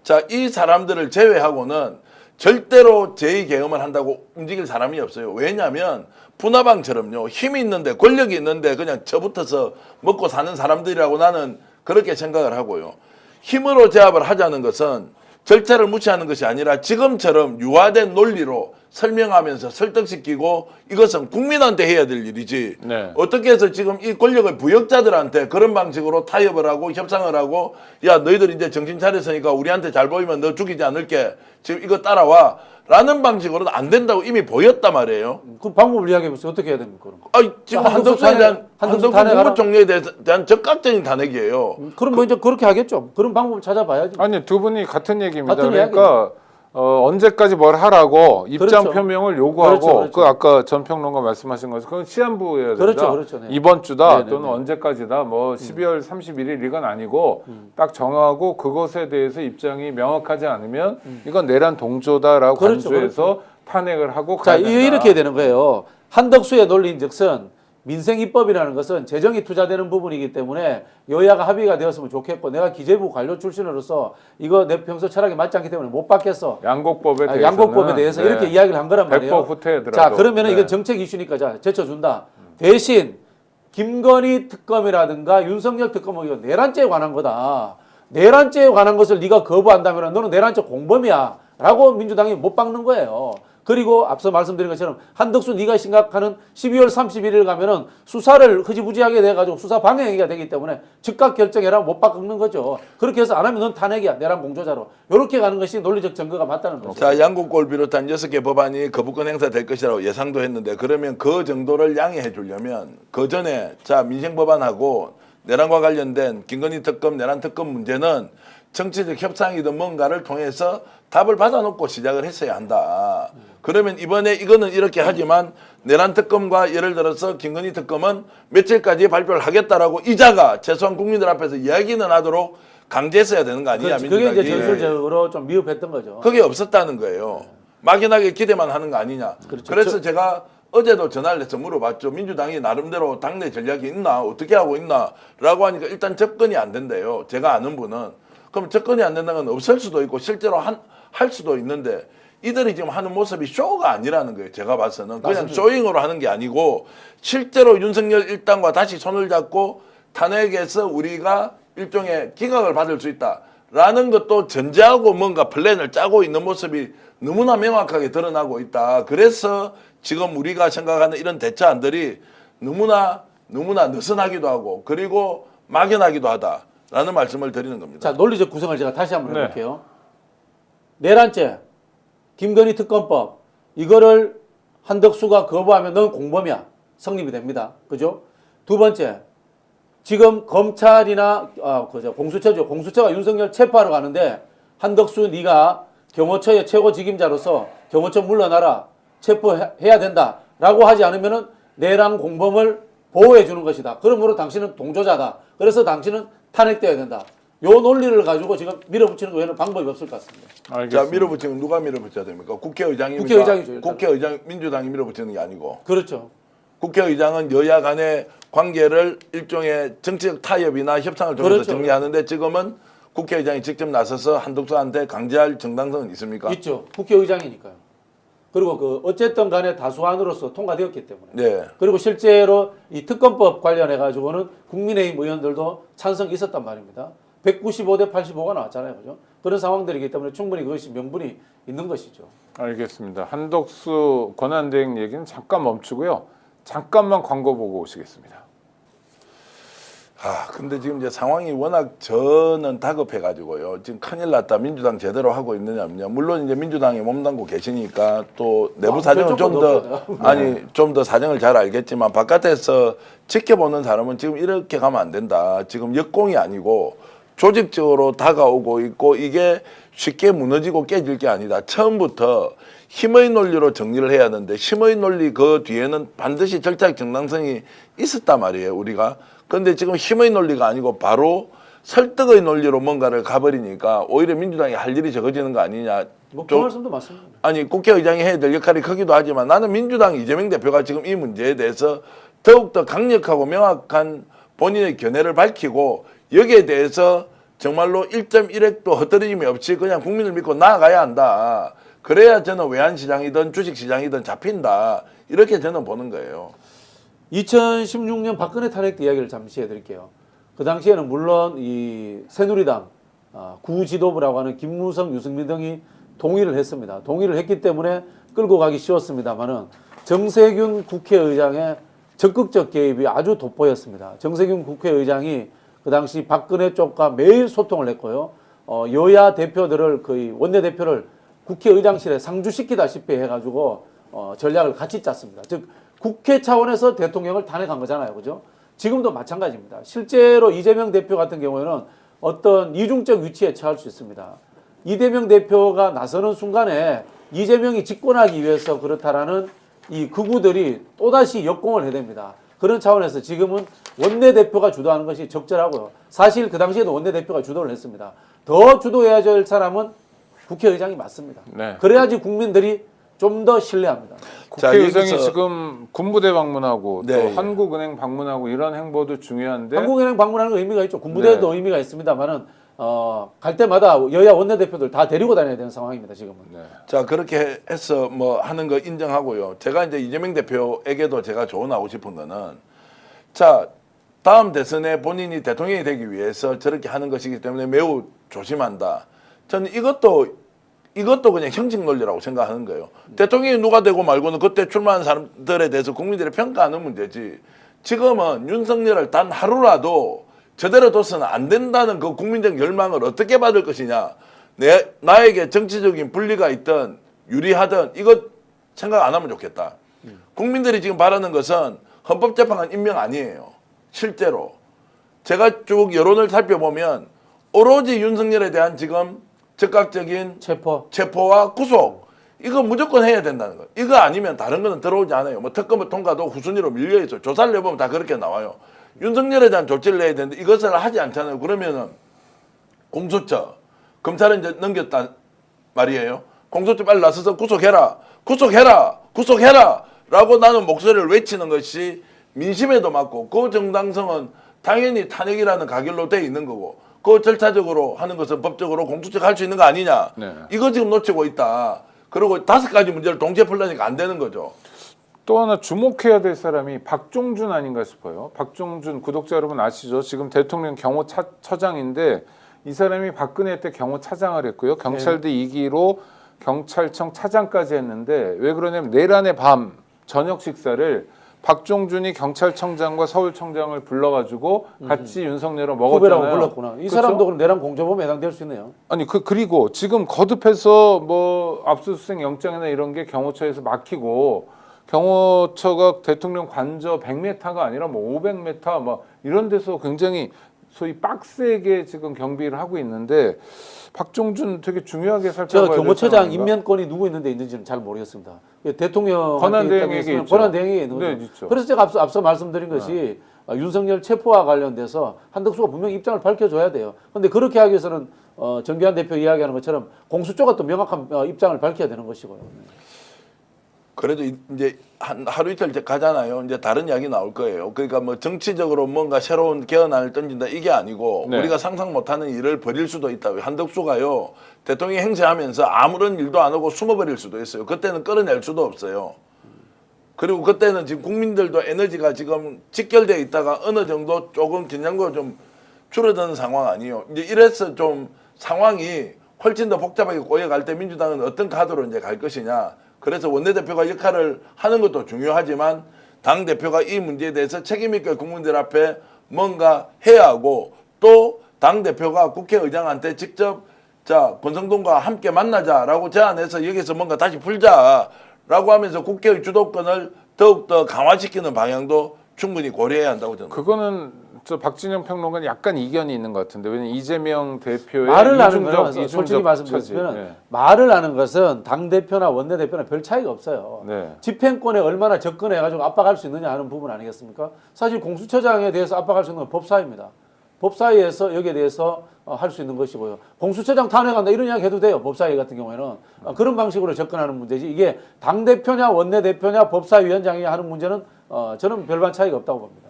Speaker 3: 자, 이 사람들을 제외하고는 절대로 제2계엄을 한다고 움직일 사람이 없어요. 왜냐하면 분화방처럼요. 힘이 있는데 권력이 있는데 그냥 저붙어서 먹고 사는 사람들이라고 나는 그렇게 생각을 하고요. 힘으로 제압을 하자는 것은 절차를 무시하는 것이 아니라 지금처럼 유화된 논리로 설명하면서 설득시키고 이것은 국민한테 해야 될 일이지.
Speaker 1: 네.
Speaker 3: 어떻게 해서 지금 이 권력을 부역자들한테 그런 방식으로 타협을 하고 협상을 하고 야 너희들 이제 정신 차렸으니까 우리한테 잘 보이면 너 죽이지 않을게. 지금 이거 따라와. 라는 방식으로는 안 된다고 이미 보였단 말이에요.
Speaker 4: 그 방법을 이야기해보세요. 어떻게 해야 됩니까? 그럼?
Speaker 3: 지금
Speaker 4: 한덕수
Speaker 3: 한덕수에 대한
Speaker 4: 한덕수
Speaker 3: 한덕수
Speaker 4: 탄핵하라?
Speaker 3: 국무총리에 대한 적극적인 탄핵이에요.
Speaker 4: 그럼 뭐 이제 그렇게 하겠죠. 그런 방법을 찾아봐야지.
Speaker 1: 아니 두 분이 같은 얘기입니다.
Speaker 4: 같은
Speaker 1: 그러니까 언제까지 뭘 하라고 입장
Speaker 4: 그렇죠.
Speaker 1: 표명을 요구하고
Speaker 4: 그렇죠.
Speaker 1: 그 아까 전 평론가 말씀하신 것은 그건 시한부여야 된다.
Speaker 4: 그렇죠, 그렇죠. 네.
Speaker 1: 이번 주다
Speaker 4: 네네네.
Speaker 1: 또는 언제까지다 뭐 12월 31일 이건 아니고 딱 정하고 그것에 대해서 입장이 명확하지 않으면 이건 내란 동조다라고
Speaker 4: 그렇죠,
Speaker 1: 간주해서 탄핵을 하고
Speaker 4: 자,
Speaker 1: 가야 된다.
Speaker 4: 이렇게 되는 거예요. 한덕수의 논리인즉슨 민생 입법이라는 것은 재정이 투자되는 부분이기 때문에 여야가 합의가 되었으면 좋겠고 내가 기재부 관료 출신으로서 이거 내 평소 철학에 맞지 않기 때문에 못 받겠어.
Speaker 1: 양곡법에 대해서
Speaker 4: 양곡법에 대해서 이렇게 이야기를 한 거란 말이에요.
Speaker 1: 100% 후퇴하더라도.
Speaker 4: 자, 그러면
Speaker 1: 네.
Speaker 4: 이건 정책 이슈니까 자, 제쳐준다. 대신 김건희 특검이라든가 윤석열 특검은 이거 내란죄에 관한 거다. 내란죄에 관한 것을 네가 거부한다면 너는 내란죄 공범이야. 라고 민주당이 못 박는 거예요. 그리고 앞서 말씀드린 것처럼 한덕수 네가 생각하는 12월 31일 가면은 수사를 흐지부지하게 돼가지고 수사 방해가 되기 때문에 즉각 결정해라 못 바꾸는 거죠. 그렇게 해서 안 하면 넌 탄핵이야. 내란 공조자로. 이렇게 가는 것이 논리적 증거가 맞다는 거죠.
Speaker 3: 자, 양국골 비롯한 6개 법안이 거부권 행사될 것이라고 예상도 했는데 그러면 그 정도를 양해해 주려면 그 전에 자 민생법안하고 내란과 관련된 김건희 특검, 내란 특검 문제는 정치적 협상이든 뭔가를 통해서 답을 받아놓고 시작을 했어야 한다. 그러면 이번에 이거는 이렇게 하지만 내란 특검과 예를 들어서 김건희 특검은 며칠까지 발표를 하겠다라고 이자가 최소한 국민들 앞에서 이야기는 하도록 강제했어야 되는 거 아니냐.
Speaker 4: 그렇지. 그게 이제
Speaker 3: 민주당이.
Speaker 4: 전술적으로 좀 미흡했던 거죠.
Speaker 3: 그게 없었다는 거예요. 막연하게 기대만 하는 거 아니냐.
Speaker 4: 그렇죠.
Speaker 3: 그래서 제가 어제도 전화를 해서 물어봤죠. 민주당이 나름대로 당내 전략이 있나 어떻게 하고 있나 라고 하니까 일단 접근이 안 된대요. 제가 아는 분은. 그럼 접근이 안 된다는 건 없을 수도 있고 실제로 할 수도 있는데 이들이 지금 하는 모습이 쇼가 아니라는 거예요. 제가 봐서는. 그냥
Speaker 4: 맞습니다.
Speaker 3: 쇼잉으로 하는 게 아니고 실제로 윤석열 일당과 다시 손을 잡고 탄핵에서 우리가 일종의 기각을 받을 수 있다라는 것도 전제하고 뭔가 플랜을 짜고 있는 모습이 너무나 명확하게 드러나고 있다. 그래서 지금 우리가 생각하는 이런 대처안들이 너무나 느슨하기도 하고 그리고 막연하기도 하다라는 말씀을 드리는 겁니다.
Speaker 4: 자, 논리적 구성을 제가 다시 한번
Speaker 1: 네.
Speaker 4: 해볼게요. 내란죄, 김건희 특검법 이거를 한덕수가 거부하면 넌 공범이야. 성립이 됩니다. 그죠? 두 번째, 지금 검찰이나 공수처죠. 공수처가 윤석열 체포하러 가는데 한덕수 네가 경호처의 최고 직임자로서 경호처 물러나라. 체포해야 된다라고 하지 않으면은 내랑 공범을 보호해 주는 것이다. 그러므로 당신은 동조자다. 그래서 당신은 탄핵돼야 된다. 요 논리를 가지고 지금 밀어붙이는 거 외에는 방법이 없을 것 같습니다.
Speaker 1: 알겠습니다.
Speaker 3: 자, 밀어붙이면 누가 밀어붙여야 됩니까? 국회의장입니까?
Speaker 4: 국회의장이죠, 일단.
Speaker 3: 국회의장 민주당이 밀어붙이는 게 아니고
Speaker 4: 그렇죠.
Speaker 3: 국회의장은 여야 간의 관계를 일종의 정치적 타협이나 협상을 통해서
Speaker 4: 그렇죠.
Speaker 3: 정리하는데 지금은 국회의장이 직접 나서서 한덕수한테 강제할 정당성은 있습니까?
Speaker 4: 있죠. 국회의장이니까요. 그리고 그 어쨌든 간에 다수안으로서 통과되었기 때문에.
Speaker 3: 네.
Speaker 4: 그리고 실제로 이 특검법 관련해 가지고는 국민의힘 의원들도 찬성이 있었단 말입니다. 195대 85가 나왔잖아요. 그죠? 그런 상황들이기 때문에 충분히 그것이 명분이 있는 것이죠.
Speaker 1: 알겠습니다. 한덕수 권한대행 얘기는 잠깐 멈추고요. 잠깐만 광고 보고 오시겠습니다.
Speaker 3: 근데 지금 이제 상황이 워낙 저는 다급해가지고요. 지금 큰일 났다. 민주당 제대로 하고 있느냐 없느냐. 물론 이제 민주당에 몸담고 계시니까 또 내부 사정은 좀 더 사정을 잘 알겠지만 바깥에서 지켜보는 사람은 지금 이렇게 가면 안 된다. 지금 역공이 아니고 조직적으로 다가오고 있고 이게 쉽게 무너지고 깨질 게 아니다. 처음부터 힘의 논리로 정리를 해야 하는데 힘의 논리 그 뒤에는 반드시 절차적 정당성이 있었단 말이에요. 우리가. 그런데 지금 힘의 논리가 아니고 바로 설득의 논리로 뭔가를 가버리니까 오히려 민주당이 할 일이 적어지는 거 아니냐.
Speaker 4: 그 말씀도 맞습니다.
Speaker 3: 아니 국회의장이 해야 될 역할이 크기도 하지만 나는 민주당 이재명 대표가 지금 이 문제에 대해서 더욱더 강력하고 명확한 본인의 견해를 밝히고 여기에 대해서 정말로 1.1핵도 헛들림이 없이 그냥 국민을 믿고 나아가야 한다. 그래야 저는 외환시장이든 주식시장이든 잡힌다. 이렇게 저는 보는 거예요.
Speaker 4: 2016년 박근혜 탄핵 이야기를 잠시 해드릴게요. 그 당시에는 물론 이 새누리당 구지도부라고 하는 김무성, 유승민 등이 동의를 했습니다. 동의를 했기 때문에 끌고 가기 쉬웠습니다만은 정세균 국회의장의 적극적 개입이 아주 돋보였습니다. 정세균 국회의장이 그 당시 박근혜 쪽과 매일 소통을 했고요. 여야 대표들을 거의 원내대표를 국회의장실에 상주시키다시피 해가지고 전략을 같이 짰습니다. 즉 국회 차원에서 대통령을 탄핵한 거잖아요. 그죠? 지금도 마찬가지입니다. 실제로 이재명 대표 같은 경우에는 어떤 이중적 위치에 처할 수 있습니다. 이재명 대표가 나서는 순간에 이재명이 집권하기 위해서 그렇다라는 이 극우들이 또다시 역공을 해야 됩니다. 그런 차원에서 지금은 원내대표가 주도하는 것이 적절하고요. 사실 그 당시에도 원내대표가 주도를 했습니다. 더 주도해야 될 사람은 국회의장이 맞습니다.
Speaker 1: 네.
Speaker 4: 그래야지 국민들이 좀 더 신뢰합니다.
Speaker 1: 국회의장이
Speaker 3: 여기서
Speaker 1: 지금 군부대 방문하고
Speaker 3: 네,
Speaker 1: 또
Speaker 3: 예.
Speaker 1: 한국은행 방문하고 이런 행보도 중요한데
Speaker 4: 한국은행 방문하는 거 의미가 있죠. 군부대도
Speaker 1: 네.
Speaker 4: 의미가 있습니다만은 갈 때마다 여야 원내대표들 다 데리고 다녀야 되는 상황입니다. 지금은.
Speaker 1: 네.
Speaker 3: 자, 그렇게 해서 뭐 하는 거 인정하고요. 제가 이제 이재명 대표에게도 제가 조언하고 싶은 거는 자, 다음 대선에 본인이 대통령이 되기 위해서 저렇게 하는 것이기 때문에 매우 조심한다. 저는 이것도 그냥 형식 논리라고 생각하는 거예요. 대통령이 누가 되고 말고는 그때 출마한 사람들에 대해서 국민들이 평가하는 문제지. 지금은 윤석열을 단 하루라도 제대로 둬서는 안 된다는 그 국민적 열망을 어떻게 받을 것이냐. 나에게 정치적인 분리가 있든 유리하든 이거 생각 안 하면 좋겠다. 국민들이 지금 바라는 것은 헌법재판관 임명 아니에요. 실제로. 제가 쭉 여론을 살펴보면 오로지 윤석열에 대한 지금 즉각적인 체포와 구속 이거 무조건 해야 된다는 거예요. 이거 아니면 다른 거는 들어오지 않아요. 뭐 특검 통과도 후순위로 밀려 있어. 조사를 해보면 다 그렇게 나와요. 윤석열에 대한 조치를 해야 되는데 이것을 하지 않잖아요. 그러면은 공수처 검찰은 이제 넘겼단 말이에요. 공수처 빨리 나서서 구속해라라고 나는 목소리를 외치는 것이 민심에도 맞고 그 정당성은 당연히 탄핵이라는 가결로 돼 있는 거고 그 절차적으로 하는 것은 법적으로 공수처가 할 수 있는 거 아니냐.
Speaker 1: 네.
Speaker 3: 이거 지금 놓치고 있다. 그리고 5가지 문제를 동시에 풀려니까 안 되는 거죠.
Speaker 1: 또 하나 주목해야 될 사람이 박종준 아닌가 싶어요. 박종준 구독자 여러분 아시죠? 지금 대통령 경호처장인데 이 사람이 박근혜 때 경호차장을 했고요. 경찰대 2기로 경찰청 차장까지 했는데 왜 그러냐면 내란의 밤 저녁 식사를 박종준이 경찰청장과 서울청장을 불러가지고 같이 윤석열을
Speaker 4: 후배라고
Speaker 1: 먹었잖아요.
Speaker 4: 불렀구나. 이
Speaker 1: 그쵸?
Speaker 4: 사람도 그럼 내랑 공조범에 해당될 수 있네요.
Speaker 1: 아니 그리고 지금 거듭해서 뭐 압수수색 영장이나 이런 게 경호처에서 막히고 경호처가 대통령 관저 100m가 아니라 뭐 500m 막 이런 데서 굉장히 소위 빡세게 지금 경비를 하고 있는데 박종준 되게 중요하게
Speaker 4: 제가
Speaker 1: 살펴봐야
Speaker 4: 경호처장
Speaker 1: 될
Speaker 4: 인면권이 누구 있는데 있는지는 잘 모르겠습니다. 대통령
Speaker 1: 권한대행에게 있죠.
Speaker 4: 권한대행에게 있는 거죠.
Speaker 1: 네, 있죠.
Speaker 4: 그래서 제가 앞서 말씀드린 것이 윤석열 체포와 관련돼서 한덕수가 분명히 입장을 밝혀줘야 돼요. 그런데 그렇게 하기 위해서는 정기환 대표 이야기하는 것처럼 공수처가 또 명확한 입장을 밝혀야 되는 것이고요.
Speaker 3: 그래도 이제 하루 이틀 이제 가잖아요. 이제 다른 이야기 나올 거예요. 그러니까 뭐 정치적으로 뭔가 새로운 개헌안을 던진다 이게 아니고
Speaker 1: 네.
Speaker 3: 우리가 상상 못하는 일을 벌일 수도 있다고요. 한덕수가요. 대통령이 행세하면서 아무런 일도 안 하고 숨어버릴 수도 있어요. 그때는 끌어낼 수도 없어요. 그리고 그때는 지금 국민들도 에너지가 지금 직결되어 있다가 어느 정도 조금 긴장도가 좀 줄어드는 상황 아니에요. 이제 이래서 좀 상황이 훨씬 더 복잡하게 꼬여갈 때 민주당은 어떤 카드로 이제 갈 것이냐. 그래서 원내대표가 역할을 하는 것도 중요하지만 당대표가 이 문제에 대해서 책임있게 국민들 앞에 뭔가 해야 하고 또 당대표가 국회의장한테 직접 자 권성동과 함께 만나자라고 제안해서 여기서 뭔가 다시 풀자라고 하면서 국회의 주도권을 더욱더 강화시키는 방향도 충분히 고려해야 한다고 저는.
Speaker 1: 그거는 저 박진영 평론가는 약간 이견이 있는 것 같은데 왜냐면 이재명 대표의
Speaker 4: 말을 하는 거는 솔직히
Speaker 1: 처지.
Speaker 4: 말씀드리면
Speaker 1: 네.
Speaker 4: 말을 하는 것은 당 대표나 원내 대표나 별 차이가 없어요.
Speaker 1: 네.
Speaker 4: 집행권에 얼마나 접근해가지고 압박할 수 있느냐 하는 부분 아니겠습니까? 사실 공수처장에 대해서 압박할 수 있는 건 법사위입니다. 법사위에서 여기에 대해서 할 수 있는 것이고요. 공수처장 탄핵한다 이런 이야기 해도 돼요. 법사위 같은 경우에는 그런 방식으로 접근하는 문제지 이게 당 대표냐 원내 대표냐 법사위원장이냐 하는 문제는 저는 별반 차이가 없다고 봅니다.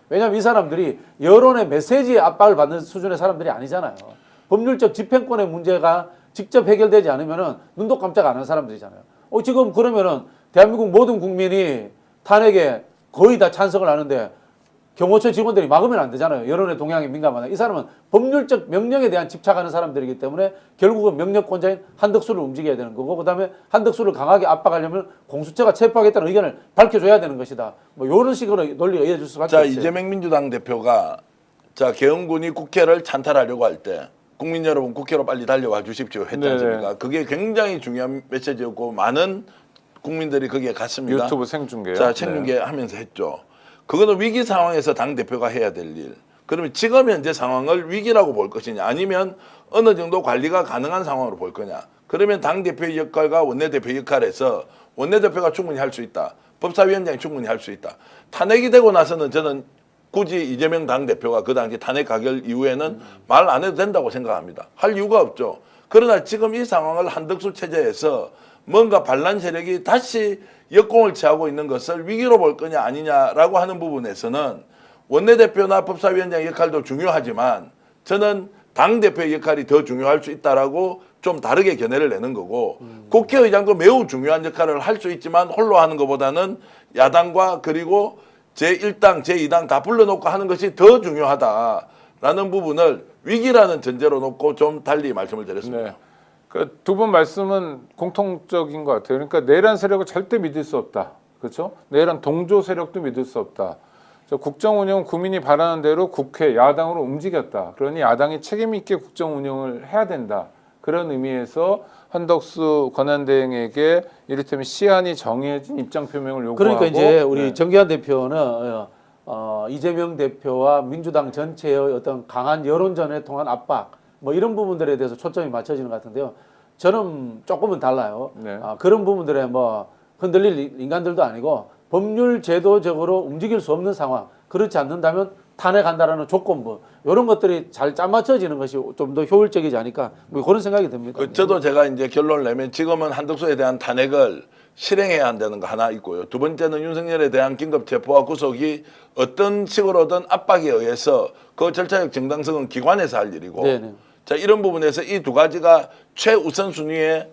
Speaker 4: 왜냐하면 이 사람들이 여론의 메시지에 압박을 받는 수준의 사람들이 아니잖아요. 법률적 집행권의 문제가 직접 해결되지 않으면은 눈도 깜짝 안 하는 사람들이잖아요. 지금 그러면은 대한민국 모든 국민이 탄핵에 거의 다 찬성을 하는데 경호처 직원들이 막으면 안 되잖아요. 여론의 동향에 민감하다. 이 사람은 법률적 명령에 대한 집착하는 사람들이기 때문에 결국은 명령권자인 한덕수를 움직여야 되는 거고 그다음에 한덕수를 강하게 압박하려면 공수처가 체포하겠다는 의견을 밝혀줘야 되는 것이다. 뭐 이런 식으로 논리가 이어질 수밖에
Speaker 3: 자
Speaker 4: 없어요.
Speaker 3: 이재명 민주당 대표가 자 개헌군이 국회를 찬탈하려고 할 때 국민 여러분 국회로 빨리 달려와 주십시오 했지 않습니까?
Speaker 1: 네.
Speaker 3: 그게 굉장히 중요한 메시지였고 많은 국민들이 거기에 갔습니다.
Speaker 1: 유튜브 생중계요.
Speaker 3: 자 생중계 하면서 했죠. 그거는 위기 상황에서 당 대표가 해야 될 일. 그러면 지금 현재 상황을 위기라고 볼 것이냐 아니면 어느 정도 관리가 가능한 상황으로 볼 거냐. 그러면 당 대표의 역할과 원내대표 역할에서 원내대표가 충분히 할 수 있다. 법사위원장이 충분히 할 수 있다. 탄핵이 되고 나서는 저는 굳이 이재명 당대표가 그 당시 탄핵 가결 이후에는 말 안 해도 된다고 생각합니다. 할 이유가 없죠. 그러나 지금 이 상황을 한덕수 체제에서 뭔가 반란 세력이 다시 역공을 취하고 있는 것을 위기로 볼 거냐 아니냐라고 하는 부분에서는 원내대표나 법사위원장의 역할도 중요하지만 저는 당대표의 역할이 더 중요할 수 있다라고 좀 다르게 견해를 내는 거고 국회의장도 매우 중요한 역할을 할 수 있지만 홀로 하는 것보다는 야당과 그리고 제1당, 제2당 다 불러놓고 하는 것이 더 중요하다라는 부분을 위기라는 전제로 놓고 좀 달리 말씀을 드렸습니다.
Speaker 1: 네. 그 두 분 말씀은 공통적인 것 같아요. 그러니까 내란 세력을 절대 믿을 수 없다. 그렇죠? 내란 동조 세력도 믿을 수 없다. 국정 운영은 국민이 바라는 대로 국회, 야당으로 움직였다. 그러니 야당이 책임 있게 국정 운영을 해야 된다. 그런 의미에서 한덕수 권한대행에게 이를테면 시한이 정해진 입장 표명을 요구하고
Speaker 4: 그러니까 이제 우리
Speaker 1: 네.
Speaker 4: 정기환 대표는 이재명 대표와 민주당 전체의 어떤 강한 여론전에 통한 압박 뭐 이런 부분들에 대해서 초점이 맞춰지는 것 같은데요. 저는 조금은 달라요.
Speaker 1: 네.
Speaker 4: 그런 부분들에 뭐 흔들릴 인간들도 아니고 법률 제도적으로 움직일 수 없는 상황 그렇지 않는다면 탄핵한다라는 조건부 이런 것들이 잘 짜맞춰지는 것이 좀 더 효율적이지 않을까 뭐 그런 생각이 듭니다.
Speaker 3: 저도 제가 이제 결론을 내면 지금은 한덕수에 대한 탄핵을 실행해야 한다는 거 하나 있고요. 두 번째는 윤석열에 대한 긴급 체포와 구속이 어떤 식으로든 압박에 의해서 그 절차적 정당성은 기관에서 할 일이고
Speaker 4: 네네.
Speaker 3: 자 이런 부분에서 이 두 가지가 최우선 순위에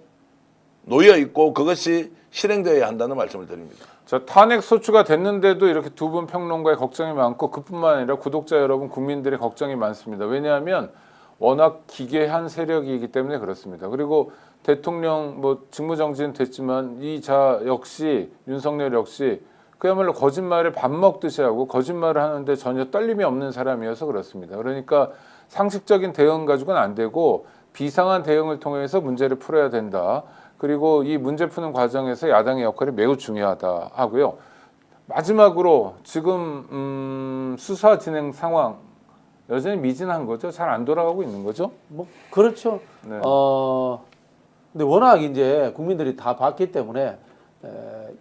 Speaker 3: 놓여 있고 그것이 실행되어야 한다는 말씀을 드립니다.
Speaker 1: 자, 탄핵 소추가 됐는데도 이렇게 두 분 평론가의 걱정이 많고 그뿐만 아니라 구독자 여러분 국민들의 걱정이 많습니다. 왜냐하면 워낙 기괴한 세력이기 때문에 그렇습니다. 그리고 대통령 뭐 직무정지는 됐지만 이 자 역시 윤석열 역시 그야말로 거짓말을 밥 먹듯이 하고 거짓말을 하는데 전혀 떨림이 없는 사람이어서 그렇습니다. 그러니까 상식적인 대응 가지고는 안 되고 비상한 대응을 통해서 문제를 풀어야 된다. 그리고 이 문제 푸는 과정에서 야당의 역할이 매우 중요하다 하고요. 마지막으로 지금 수사 진행 상황 여전히 미진한 거죠. 잘 안 돌아가고 있는 거죠.
Speaker 4: 뭐 그렇죠.
Speaker 1: 네.
Speaker 4: 근데 워낙 이제 국민들이 다 봤기 때문에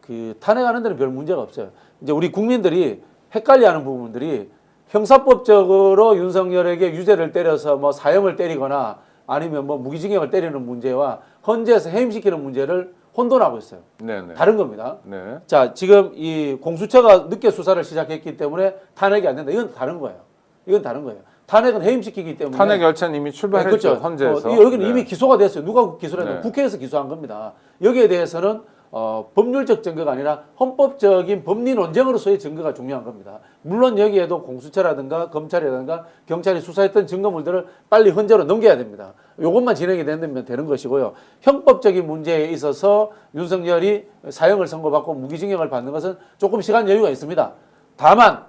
Speaker 4: 그 탄핵하는 데는 별 문제가 없어요. 이제 우리 국민들이 헷갈려하는 부분들이 형사법적으로 윤석열에게 유죄를 때려서 뭐 사형을 때리거나 아니면 뭐 무기징역을 때리는 문제와 헌재에서 해임시키는 문제를 혼돈하고 있어요.
Speaker 1: 네네.
Speaker 4: 다른 겁니다.
Speaker 1: 네.
Speaker 4: 자, 지금 이 공수처가 늦게 수사를 시작했기 때문에 탄핵이 안 된다. 이건 다른 거예요. 이건 다른 거예요. 탄핵은 해임시키기 때문에.
Speaker 1: 탄핵 열차는 이미 출발했죠.
Speaker 4: 그렇죠.
Speaker 1: 헌재에서.
Speaker 4: 여기는
Speaker 1: 네.
Speaker 4: 이미 기소가 됐어요. 누가 기소를
Speaker 1: 네.
Speaker 4: 했나? 국회에서 기소한 겁니다. 여기에 대해서는 법률적 증거가 아니라 헌법적인 법리 논쟁으로서의 증거가 중요한 겁니다. 물론 여기에도 공수처라든가 검찰이라든가 경찰이 수사했던 증거물들을 빨리 헌재로 넘겨야 됩니다. 이것만 진행이 되면 되는 것이고요. 형법적인 문제에 있어서 윤석열이 사형을 선고받고 무기징역을 받는 것은 조금 시간 여유가 있습니다. 다만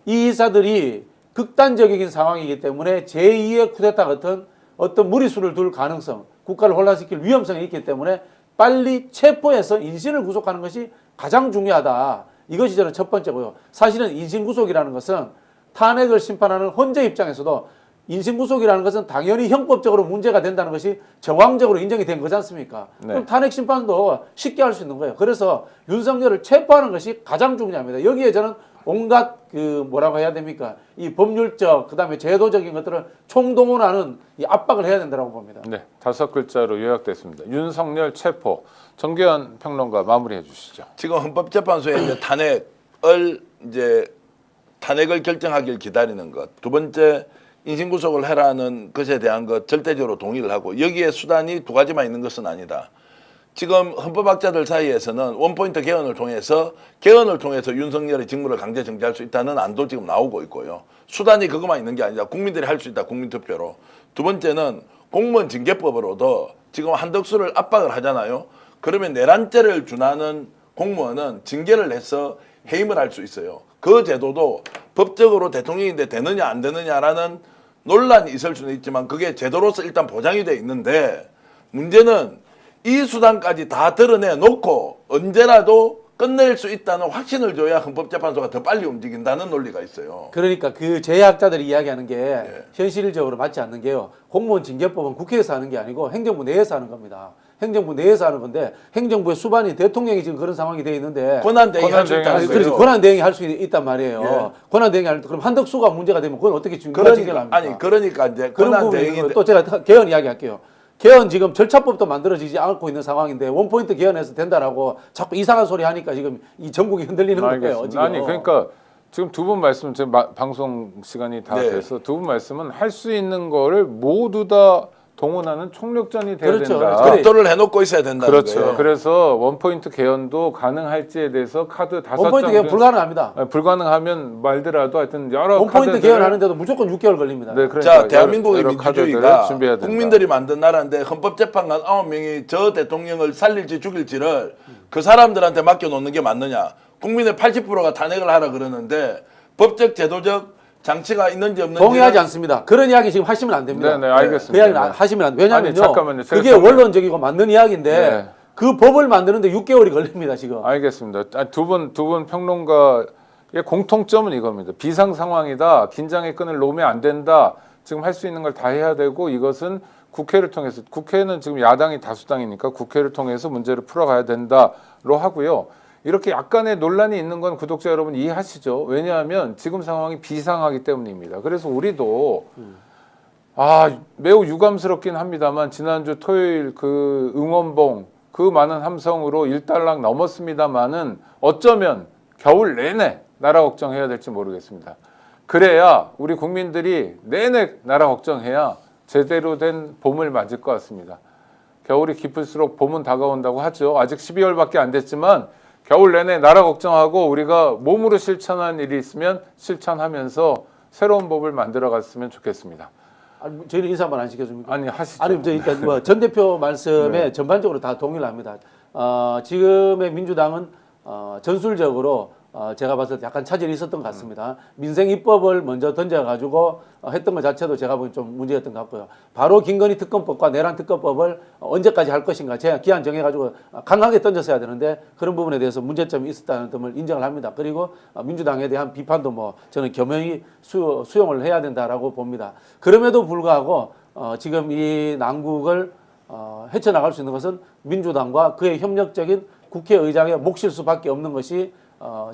Speaker 4: 이 이사들이 극단적인 상황이기 때문에 제2의 쿠데타 같은 어떤 무리수를 둘 가능성, 국가를 혼란시킬 위험성이 있기 때문에 빨리 체포해서 인신을 구속하는 것이 가장 중요하다. 이것이 저는 첫 번째고요. 사실은 인신구속이라는 것은 탄핵을 심판하는 헌재 입장에서도 인신구속이라는 것은 당연히 형법적으로 문제가 된다는 것이 정황적으로 인정이 된 거지 않습니까?
Speaker 1: 네.
Speaker 4: 그럼 탄핵 심판도 쉽게 할 수 있는 거예요. 그래서 윤석열을 체포하는 것이 가장 중요합니다. 여기에 저는 온갖 그 뭐라고 해야 됩니까? 이 법률적 그다음에 제도적인 것들을 총동원하는 이 압박을 해야 된다고 봅니다.
Speaker 1: 네, 5글자로 요약됐습니다. 윤석열 체포. 정계현 평론가 마무리해 주시죠.
Speaker 3: 지금 헌법재판소에 이제 탄핵을 결정하길 기다리는 것. 두 번째 인신구속을 해라는 것에 대한 것 절대적으로 동의를 하고 여기에 수단이 두 가지만 있는 것은 아니다. 지금 헌법학자들 사이에서는 원포인트 개헌을 통해서 윤석열의 직무를 강제 정지할 수 있다는 안도 지금 나오고 있고요. 수단이 그것만 있는 게 아니라 국민들이 할 수 있다. 국민투표로. 두 번째는 공무원 징계법으로도 지금 한덕수를 압박을 하잖아요. 그러면 내란죄를 준하는 공무원은 징계를 해서 해임을 할 수 있어요. 그 제도도 법적으로 대통령인데 되느냐 안 되느냐라는 논란이 있을 수는 있지만 그게 제도로서 일단 보장이 돼 있는데 문제는 이 수단까지 다 드러내놓고 언제라도 끝낼 수 있다는 확신을 줘야 헌법재판소가 더 빨리 움직인다는 논리가 있어요.
Speaker 4: 그러니까 그 제약자들이 이야기하는 게 현실적으로 맞지 않는 게요. 공무원 징계법은 국회에서 하는 게 아니고 행정부 내에서 하는 겁니다. 행정부 내에서 하는 건데 행정부의 수반이 대통령이 지금 그런 상황이 돼 있는데
Speaker 3: 권한대행이 할 수 있다는 거예요.
Speaker 4: 그렇지. 권한대행이 할 수 있단 말이에요. 권한대행이 할 때 그럼 한덕수가 문제가 되면 그건 어떻게 누가 징계합니까?
Speaker 3: 그러니까 이제
Speaker 4: 그런
Speaker 3: 권한대행이
Speaker 4: 부분이 또 제가 개헌 이야기할게요. 개헌 지금 절차법도 만들어지지 않고 있는 상황인데 원포인트 개헌해서 된다라고 자꾸 이상한 소리 하니까 지금 이 전국이 흔들리는 거예요.
Speaker 1: 알겠습니다.
Speaker 4: 지금.
Speaker 1: 아니 그러니까 지금 두 분 말씀 지금 방송 시간이 다
Speaker 3: 네.
Speaker 1: 돼서 두 분 말씀은 할 수 있는 거를 모두 다 동원하는 총력전이 돼야
Speaker 4: 그렇죠.
Speaker 1: 된다.
Speaker 4: 그렇죠.
Speaker 3: 검토를 해놓고 있어야 된다는
Speaker 1: 그렇죠.
Speaker 3: 거예요.
Speaker 1: 그래서 원포인트 개헌도 가능할지에 대해서 카드 5장
Speaker 4: 원포인트 개헌 불가능합니다.
Speaker 1: 불가능하면 말더라도 하여튼 여러
Speaker 4: 원포인트
Speaker 1: 카드들을
Speaker 4: 개헌하는데도 무조건 6개월 걸립니다.
Speaker 1: 네, 그러니까
Speaker 3: 자, 대한민국의
Speaker 1: 여러 카드들을
Speaker 3: 민주주의가
Speaker 1: 준비해야 된다.
Speaker 3: 국민들이 만든 나라인데 헌법재판관 9명이 저 대통령을 살릴지 죽일지를 그 사람들한테 맡겨놓는 게 맞느냐. 국민의 80%가 탄핵을 하라 그러는데 법적 제도적 장치가 있는지 없는지
Speaker 4: 동의하지 않습니다. 그런 이야기 지금 하시면 안 됩니다.
Speaker 1: 네, 알겠습니다.
Speaker 4: 그 이야기
Speaker 1: 네.
Speaker 4: 하시면 안 돼요. 왜냐하면요.
Speaker 1: 아니, 잠깐만요. 제가
Speaker 4: 그게
Speaker 1: 설명-
Speaker 4: 원론적이고 맞는 이야기인데
Speaker 1: 네.
Speaker 4: 그 법을 만드는데 6개월이 걸립니다. 지금.
Speaker 1: 알겠습니다. 두 분 평론가의 공통점은 이겁니다. 비상 상황이다. 긴장의 끈을 놓으면 안 된다. 지금 할 수 있는 걸 다 해야 되고 이것은 국회를 통해서 국회는 지금 야당이 다수당이니까 국회를 통해서 문제를 풀어가야 된다로 하고요. 이렇게 약간의 논란이 있는 건 구독자 여러분 이해하시죠? 왜냐하면 지금 상황이 비상하기 때문입니다. 그래서 우리도 매우 유감스럽긴 합니다만 지난주 토요일 그 응원봉 그 많은 함성으로 일단락 넘었습니다만은 어쩌면 겨울 내내 나라 걱정해야 될지 모르겠습니다. 그래야 우리 국민들이 내내 나라 걱정해야 제대로 된 봄을 맞을 것 같습니다. 겨울이 깊을수록 봄은 다가온다고 하죠. 아직 12월밖에 안 됐지만 겨울 내내 나라 걱정하고 우리가 몸으로 실천한 일이 있으면 실천하면서 새로운 법을 만들어 갔으면 좋겠습니다.
Speaker 4: 아니, 저희는 인사 한번 안 시켜줍니까?
Speaker 1: 아니 하시죠.
Speaker 4: 아니, 그러니까 뭐 전 대표 말씀에 전반적으로 다 동의를 합니다. 지금의 민주당은 전술적으로 제가 봤을 때 약간 차질이 있었던 것 같습니다. 민생 입법을 먼저 던져가지고 했던 것 자체도 제가 보기엔 좀 문제였던 것 같고요. 바로 김건희 특검법과 내란 특검법을 언제까지 할 것인가 제가 기한 정해가지고 강하게 던졌어야 되는데 그런 부분에 대해서 문제점이 있었다는 점을 인정을 합니다. 그리고 민주당에 대한 비판도 뭐 저는 겸허히 수용을 해야 된다라고 봅니다. 그럼에도 불구하고 지금 이 난국을 헤쳐나갈 수 있는 것은 민주당과 그의 협력적인 국회의장의 몫일 수밖에 없는 것이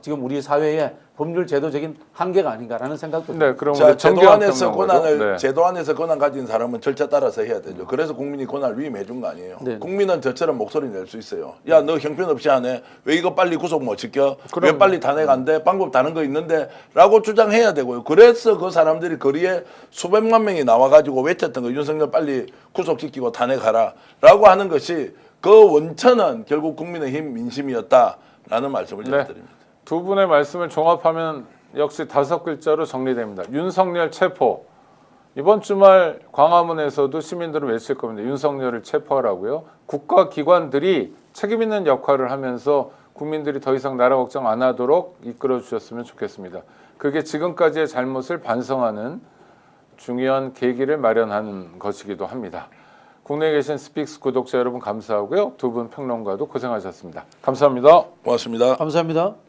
Speaker 4: 지금 우리 사회의 법률 제도적인 한계가 아닌가라는 생각도 듭니다.
Speaker 1: 네, 그럼
Speaker 3: 자,
Speaker 1: 우리
Speaker 3: 제도
Speaker 1: 정기환
Speaker 3: 안에서
Speaker 1: 평론가도.
Speaker 3: 권한을
Speaker 1: 네.
Speaker 3: 제도 안에서 권한 가진 사람은 절차 따라서 해야 되죠. 그래서 국민이 권한을 위임해 준 거 아니에요.
Speaker 4: 네.
Speaker 3: 국민은 저처럼 목소리 낼 수 있어요. 야, 너 형편없이 하네. 왜 이거 빨리 구속 못 지켜? 왜
Speaker 1: 그럼요.
Speaker 3: 빨리 탄핵 안 돼? 방법 다른 거 있는데?라고 주장해야 되고요. 그래서 그 사람들이 거리에 수백만 명이 나와가지고 외쳤던 거 윤석열 빨리 구속시키고 탄핵하라라고 하는 것이 그 원천은 결국 국민의힘 민심이었다라는 말씀을
Speaker 1: 네.
Speaker 3: 드립니다.
Speaker 1: 두 분의 말씀을 종합하면 역시 5글자로 정리됩니다. 윤석열 체포. 이번 주말 광화문에서도 시민들은 외칠 겁니다. 윤석열을 체포하라고요. 국가기관들이 책임 있는 역할을 하면서 국민들이 더 이상 나라 걱정 안 하도록 이끌어 주셨으면 좋겠습니다. 그게 지금까지의 잘못을 반성하는 중요한 계기를 마련하는 것이기도 합니다. 국내에 계신 스픽스 구독자 여러분 감사하고요. 두 분 평론가도 고생하셨습니다. 감사합니다.
Speaker 3: 고맙습니다.
Speaker 4: 감사합니다.